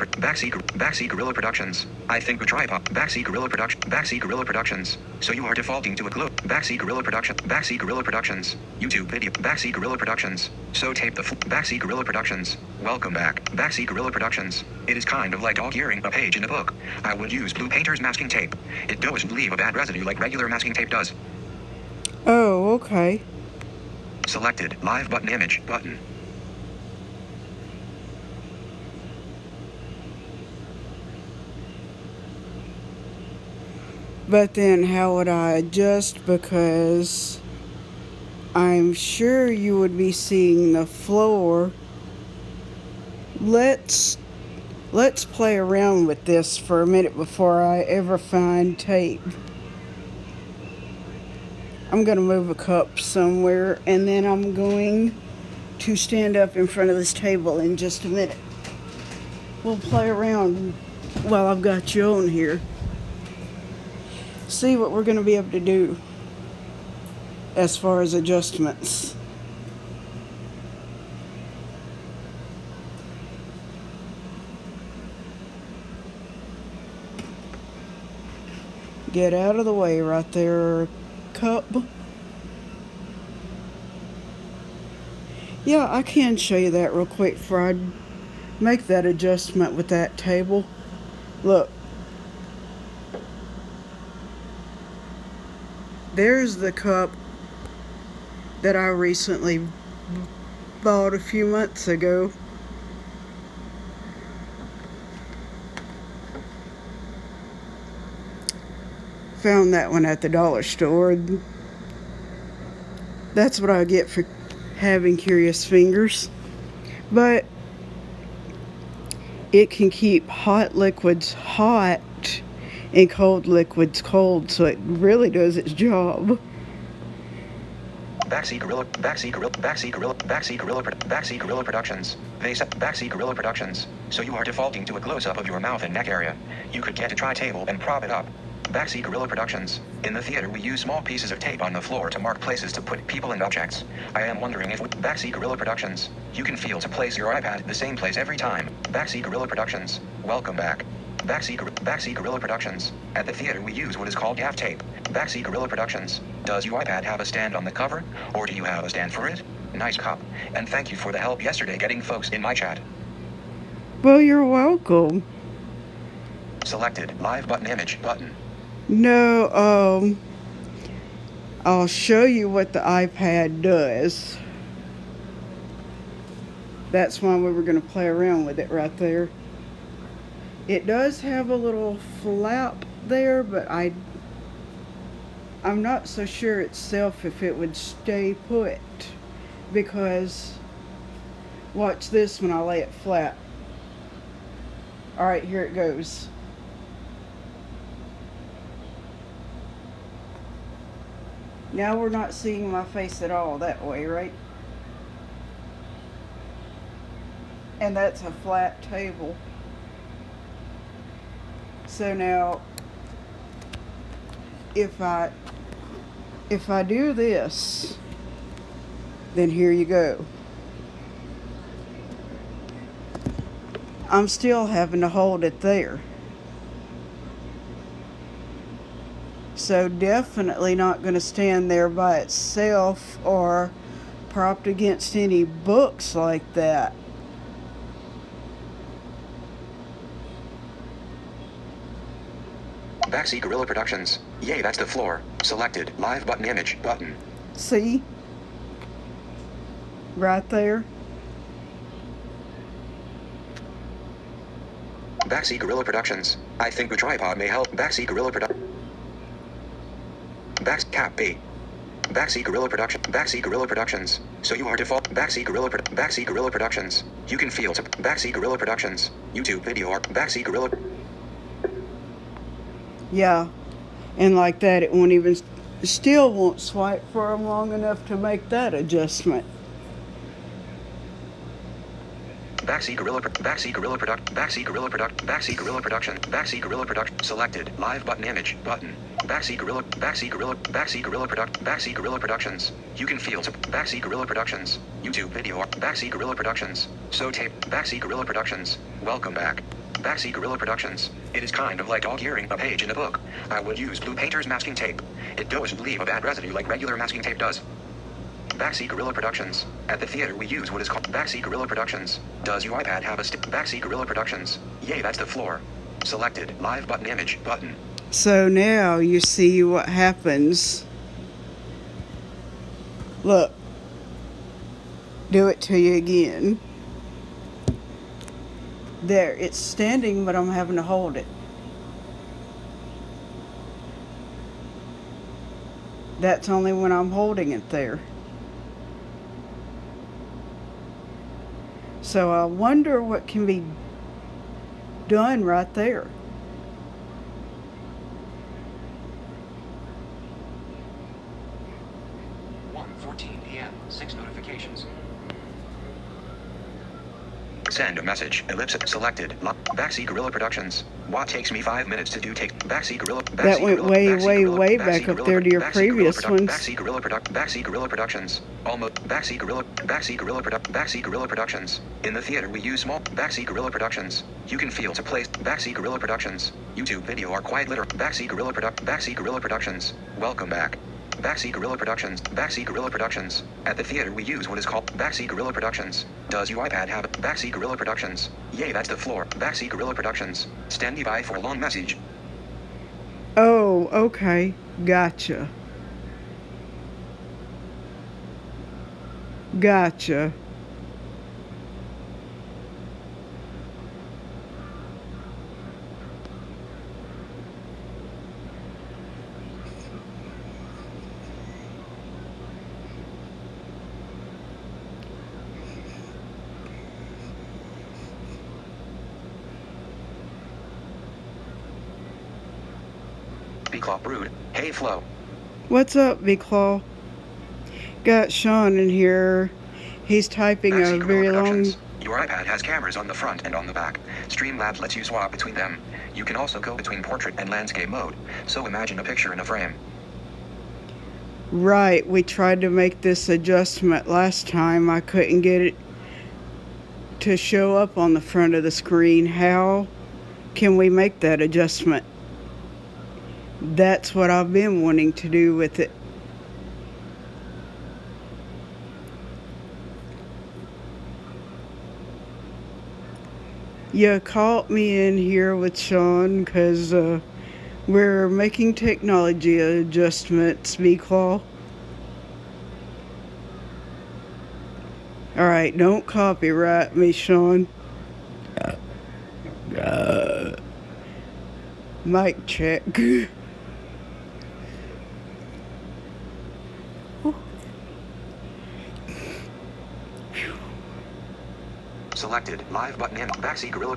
Productions. I think a tripod. Backseat Gorilla Production. Backseat Gorilla Productions. So you are defaulting to a globe. Backseat Gorilla Production. Backseat Gorilla Productions. YouTube video. Backseat Gorilla Productions. So tape the Backseat Gorilla Productions. Welcome back. Backseat Gorilla Productions. It is kind of like dog earing a page in a book. I would use Blue Painter's masking tape. It doesn't leave a bad residue like regular masking tape does. Oh, okay. Selected. Live button image button. But then how would I adjust, because I'm sure you would be seeing the floor. Let's play around with this for a minute before I ever find tape. I'm going to move a cup somewhere, and then I'm going to stand up in front of this table in just a minute. We'll play around while I've got you on here. See what we're going to be able to do as far as adjustments. Get out of the way right there, cup. Yeah, I can show you that real quick before I make that adjustment with that table. Look. There's the cup that I recently bought a few months ago. Found that one at the dollar store. That's what I get for having curious fingers. But it can keep hot liquids hot and cold liquids cold, so it really does its job. Backseat Gorilla Productions. They set Backseat Gorilla Productions. So you are defaulting to a close-up of your mouth and neck area. You could get a tri-table and prop it up. Backseat Gorilla Productions. In the theater we use small pieces of tape on the floor to mark places to put people and objects. I am wondering if with Backseat Gorilla Productions, you can feel to place your iPad the same place every time. Backseat Gorilla Productions. Welcome back. Backseat Gorilla Productions. At the theater we use what is called gaff tape. Backseat Gorilla Productions. Does your iPad have a stand on the cover, or do you have a stand for it? Nice cop. And thank you for the help yesterday getting folks in my chat. Well, you're welcome. Selected. Live button image button. No, I'll show you what the iPad does. That's why we were going to play around with it right there. It does have a little flap there, but I'm not so sure itself if it would stay put, because watch this when I lay it flat. Alright, here it goes. Now we're not seeing my face at all that way, right? And that's a flat table. So now, if I do this, then here you go. I'm still having to hold it there. So definitely not going to stand there by itself or propped against any books like that. Backseat Gorilla Productions. Yay, that's the floor. Selected. Live button image button. See? Right there. Backseat Gorilla Productions. I think the tripod may help. Backseat Gorilla Productions. Cap B. Backseat Gorilla Productions. So you are default. Backseat Gorilla Productions. You can feel to Backseat Gorilla Productions. YouTube video or Backseat Gorilla. Yeah, and like that, it won't even, still won't swipe for long enough to make that adjustment. Backseat Gorilla Production. Selected. Live button image button. Backseat Gorilla Productions. You can feel Backseat Gorilla Productions. YouTube video. Backseat Gorilla Productions. So tape. Backseat Gorilla Productions. Welcome back. Backseat Gorilla Productions. It is kind of like dog earing a page in a book. I would use Blue Painter's masking tape. It doesn't leave a bad residue like regular masking tape does. Backseat Gorilla Productions. At the theater we use what is called Backseat Gorilla Productions. Does your iPad have a Backseat Gorilla Productions? Yay, that's the floor. Selected. Live button image button. So now you see what happens. Look. Do it to you again. There, it's standing, but I'm having to hold it. That's only when I'm holding it there. So I wonder what can be done right there. PM. 6 notifications. Send a message. Ellipse selected. Backseat Gorilla Productions. What takes me 5 minutes to do take Backseat Gorilla. That went way back up there to your previous ones. Backseat Gorilla Productions. Almost Backseat Gorilla Productions. In the theater we use small Backseat Gorilla Productions. You can feel to place Backseat Gorilla Productions. YouTube video are quite literal. Backseat Gorilla Productions. Welcome back. Backseat Gorilla Productions. Backseat Gorilla Productions. At the theater we use what is called Backseat Gorilla Productions. Does your iPad have Backseat Gorilla Productions? Yay, that's the floor. Backseat Gorilla Productions. Standing by for a long message. Oh, okay. Gotcha. Gotcha. B-Claw Brood. Hey Flo. What's up, Big Claw? Got Sean in here. He's typing Backseat a Gorilla very long... Productions. Your iPad has cameras on the front and on the back. Streamlabs lets you swap between them. You can also go between portrait and landscape mode. So imagine a picture in a frame. Right, we tried to make this adjustment last time. I couldn't get it to show up on the front of the screen. How can we make that adjustment? That's what I've been wanting to do with it. You caught me in here with Sean because we're making technology adjustments, B-Claw. Alright, don't copyright me, Sean. Mic check. Selected. Live button in. Backseat Gorilla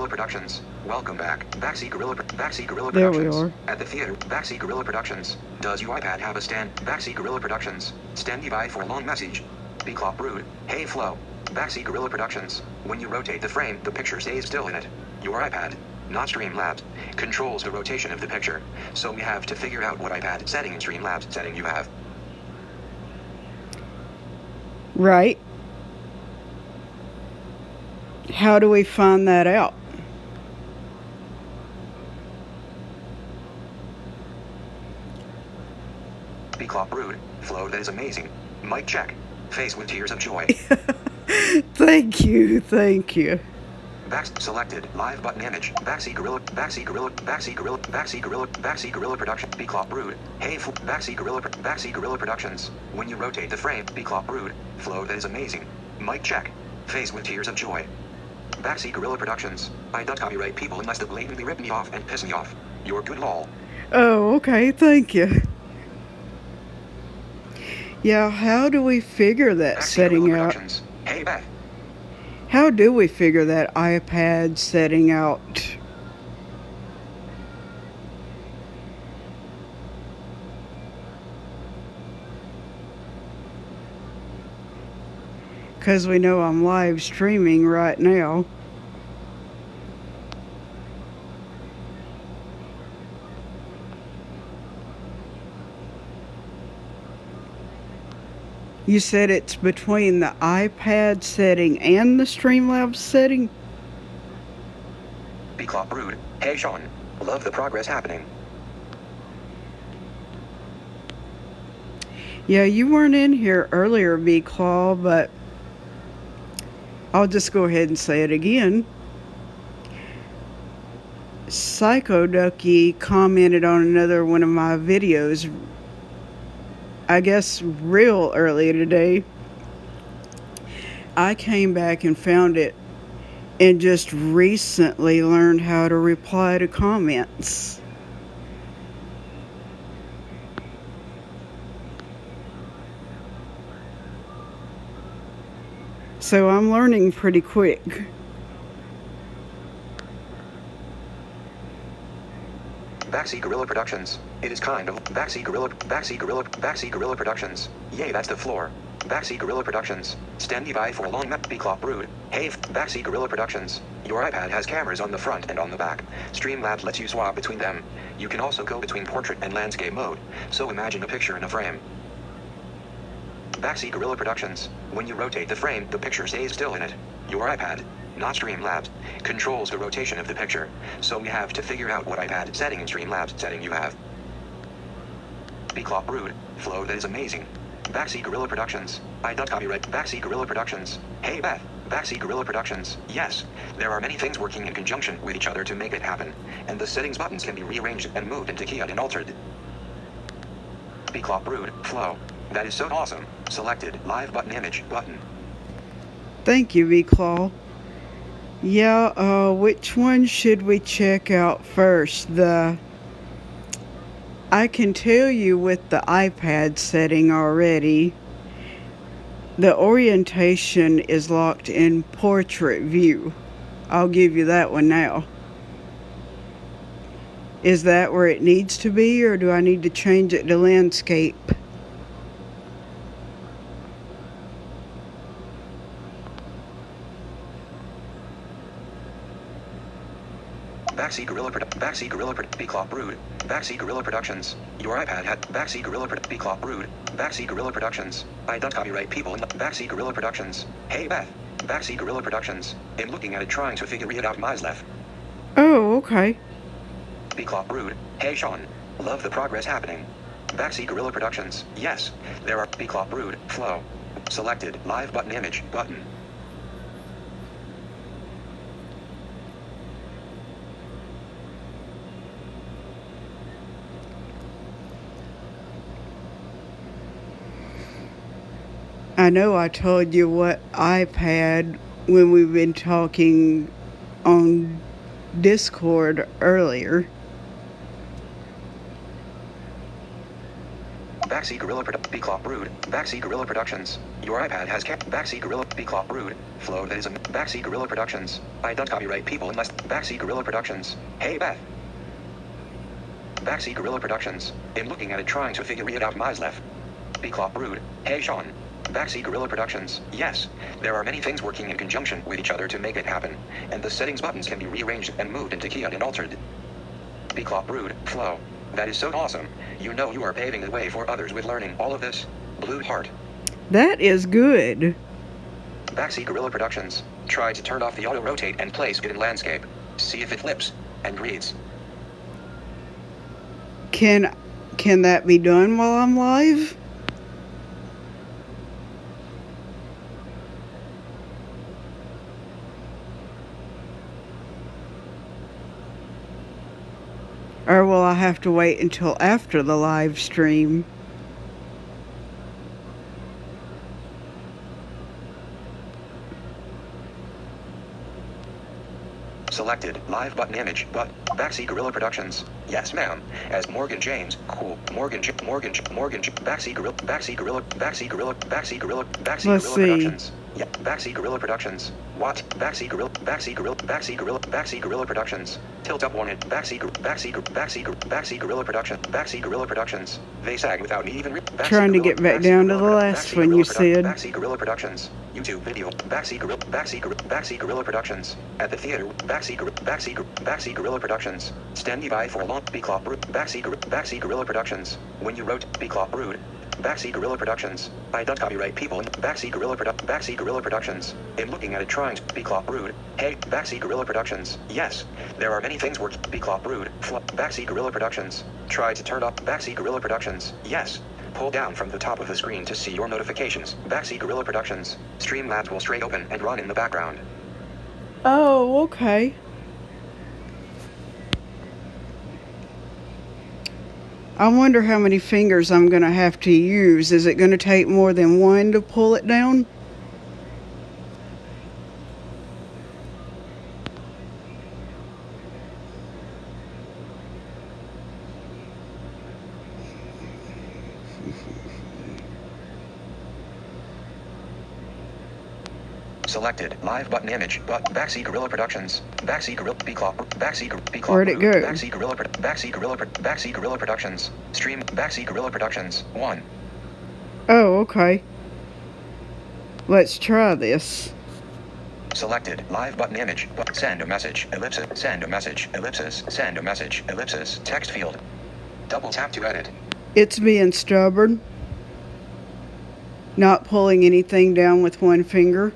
Productions. Welcome back. Backseat Gorilla Productions. There we are. At the theater, Backseat Gorilla Productions. Does your iPad have a stand? Backseat Gorilla Productions. Standing by for a long message. B-Claw Brood. Hey Flo. Backseat Gorilla Productions. When you rotate the frame, the picture stays still in it. Your iPad, not Streamlabs, controls the rotation of the picture. So we have to figure out what iPad setting and Streamlabs setting you have. Right. How do we find that out? B-Claw Brood. Flo, that is amazing. Mic check. Face with tears of joy. Thank you. Selected. Live button image. Backseat Gorilla Production. B-Claw Brood. Hey Backseat Gorilla Productions. When you rotate the frame, B-Claw Brood. Flo, that is amazing. Mic check. Face with tears of joy. Backseat Gorilla Productions. I don't copyright people unless they blatantly rip me off and piss me off. You're good lol. Oh, okay. Thank you. Yeah, how do we figure that Backseat setting Gorilla out? Productions. Hey Beth. How do we figure that iPad setting out? because we know I'm live streaming right now. You said it's between the iPad setting and the Streamlabs setting? Clop Brood. Hey Sean. Love the progress happening. Yeah, you weren't in here earlier, B-Claw, but I'll just go ahead and say it again. Psycho Ducky commented on another one of my videos, I guess real early today. I came back and found it and just recently learned how to reply to comments. So I'm learning pretty quick. Backseat Gorilla Productions. It is kind of Backseat Gorilla Productions. Yay, that's the floor. Backseat Gorilla Productions. Standing by for a long map. Clop Brood. Hey, Backseat Gorilla Productions. Your iPad has cameras on the front and on the back. Streamlabs lets you swap between them. You can also go between portrait and landscape mode. So imagine a picture in a frame. Backseat Gorilla Productions. When you rotate the frame, the picture stays still in it. Your iPad, not Streamlabs, controls the rotation of the picture. So we have to figure out what iPad setting and Streamlabs setting you have. Clop Brood. Flow that is amazing. Backseat Gorilla Productions. I don't copyright Backseat Gorilla Productions. Hey Beth. Backseat Gorilla Productions. Yes, there are many things working in conjunction with each other to make it happen, and the settings buttons can be rearranged and moved into keyed and altered. Clop Brood. Flow. That is so awesome. Selected. Live button image button. Thank you, V-Claw. Yeah, which one should we check out first? I can tell you with the iPad setting already, the orientation is locked in portrait view. I'll give you that one now. Is that where it needs to be, or do I need to change it to landscape? Backseat Gorilla Clop Brood. Backseat Gorilla Productions. Your iPad had Backseat Gorilla Clop Brood. Backseat Gorilla Productions. I don't copyright people in Backseat Gorilla Productions. Hey Beth. Backseat Gorilla Productions. I'm looking at it trying to figure it out myself. Oh, okay. Clop Brood. Hey Sean. Love the progress happening. Backseat Gorilla Productions. Yes, there are Clop Brood. Flow. Selected. Live button image button. I know I told you what iPad when we've been talking on Discord earlier. Backseat Gorilla Clop Brood. Backseat Gorilla Productions. Your iPad has Backseat Gorilla Clop Brood. Flow that is a Backseat Gorilla Productions. I don't copyright people unless Backseat Gorilla Productions. Hey Beth. Backseat Gorilla Productions. I'm looking at it trying to figure it out myself. Clop Brood. Hey Sean. Backseat Gorilla Productions. Yes, there are many things working in conjunction with each other to make it happen, and the settings buttons can be rearranged and moved into keyed and altered. Clop Brood. Flow. That is so awesome. You know you are paving the way for others with learning all of this. Blue heart. That is good. Backseat Gorilla Productions. Try to turn off the auto rotate and place it in landscape. See if it flips and reads. Can that be done while I'm live? Or will I have to wait until after the live stream? Selected. Live button image. But Backseat Gorilla Productions. Yes, ma'am. As Morgan James. Cool. Backseat Gorilla Productions. Yeah. Backseat Gorilla Productions. What? Backseat Gorilla Productions. Tilt up wanted. Backseat Gorilla Productions. They sag without me even. Trying to get back down to the last one you said. Backseat Gorilla Productions. YouTube video. Backseat Gorilla Productions. At the theater. Backseat Gorilla Productions. Standing by for long. B-Clop Brood. Backseat Gorilla Productions. When you wrote B-Clop Brood. Backseat Gorilla Productions. I don't copyright people. Backseat Gorilla Productions. I'm looking at it trying to B-Clop Brood. Hey, Backseat Gorilla Productions. Yes, there are many things work. B-Clop Brood. Backseat Gorilla Productions. Try to turn up Backseat Gorilla Productions. Yes. Pull down from the top of the screen to see your notifications. Backseat Gorilla Productions. Streamlabs will straight open and run in the background. Oh, okay. I wonder how many fingers I'm going to have to use. Is it going to take more than one to pull it down? Selected. Live button image. Backseat Gorilla Productions. Backseat Gorilla B-Clop. B-Clop. Where'd it go? Backseat Gorilla Productions. Stream. Backseat Gorilla Productions. 1. Oh, okay. Let's try this. Selected. Live button image. Send a message. Ellipsis. Send a message. Ellipsis. Send a message. Ellipsis. Text field. Double tap to edit. It's being stubborn. Not pulling anything down with one finger.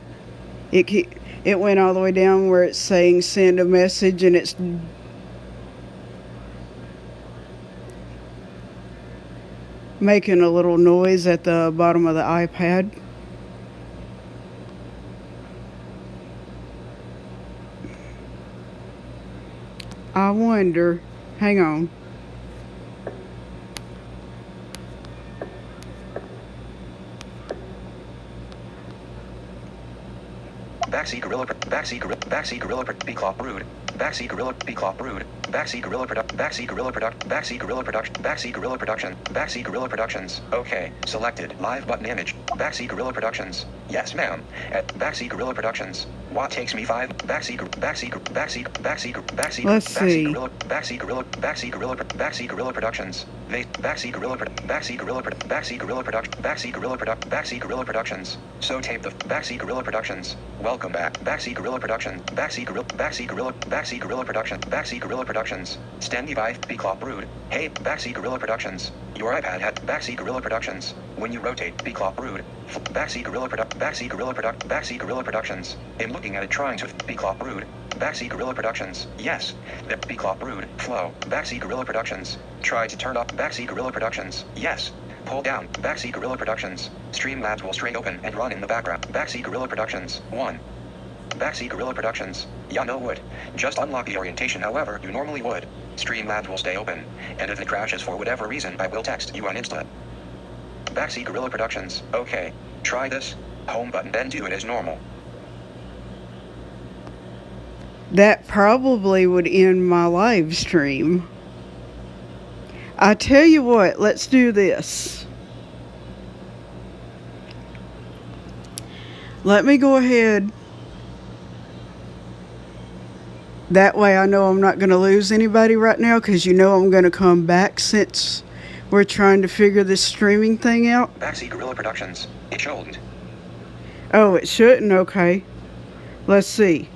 It went all the way down where it's saying send a message, and it's making a little noise at the bottom of the iPad. I wonder, hang on. Backseat Gorilla B-Clop Brood. Backseat Gorilla B-Clop Brood. Backseat Gorilla Productions. Okay, selected. Live button image. Backseat Gorilla Productions. Yes, ma'am. At Backseat Gorilla Productions. What takes me 5? Backseat Gorilla Productions. Backseat Gorilla Productions. So tape the Backseat Gorilla Productions. Welcome back. Backseat Gorilla Production. Backseat Gorilla Productions. Standing by. B-Clop Brood. Hey, Backseat Gorilla Productions. Your iPad had Backseat Gorilla Productions. When you rotate B-Clop Brood. Backseat Gorilla Productions. I'm looking at it trying to B-Clop Brood. Backseat Gorilla Productions. Yes. The B-Clop Brood. Flow. Backseat Gorilla Productions. Try to turn up Backseat Gorilla Productions. Yes. Pull down Backseat Gorilla Productions. Streamlabs will straight open and run in the background. Backseat Gorilla Productions. 1. Backseat Gorilla Productions. Yeah, no would. Just unlock the orientation however you normally would. Streamlabs will stay open, and if it crashes for whatever reason I will text you uninstall. Backseat Gorilla Productions. Okay. Try this. Home button, then do it as normal. That probably would end my live stream. I tell you what, let's do this. Let me go ahead. That way I know I'm not going to lose anybody right now, because you know I'm going to come back since we're trying to figure this streaming thing out. Backseat Gorilla Productions. It shouldn't. Oh, it shouldn't? Okay. Let's see.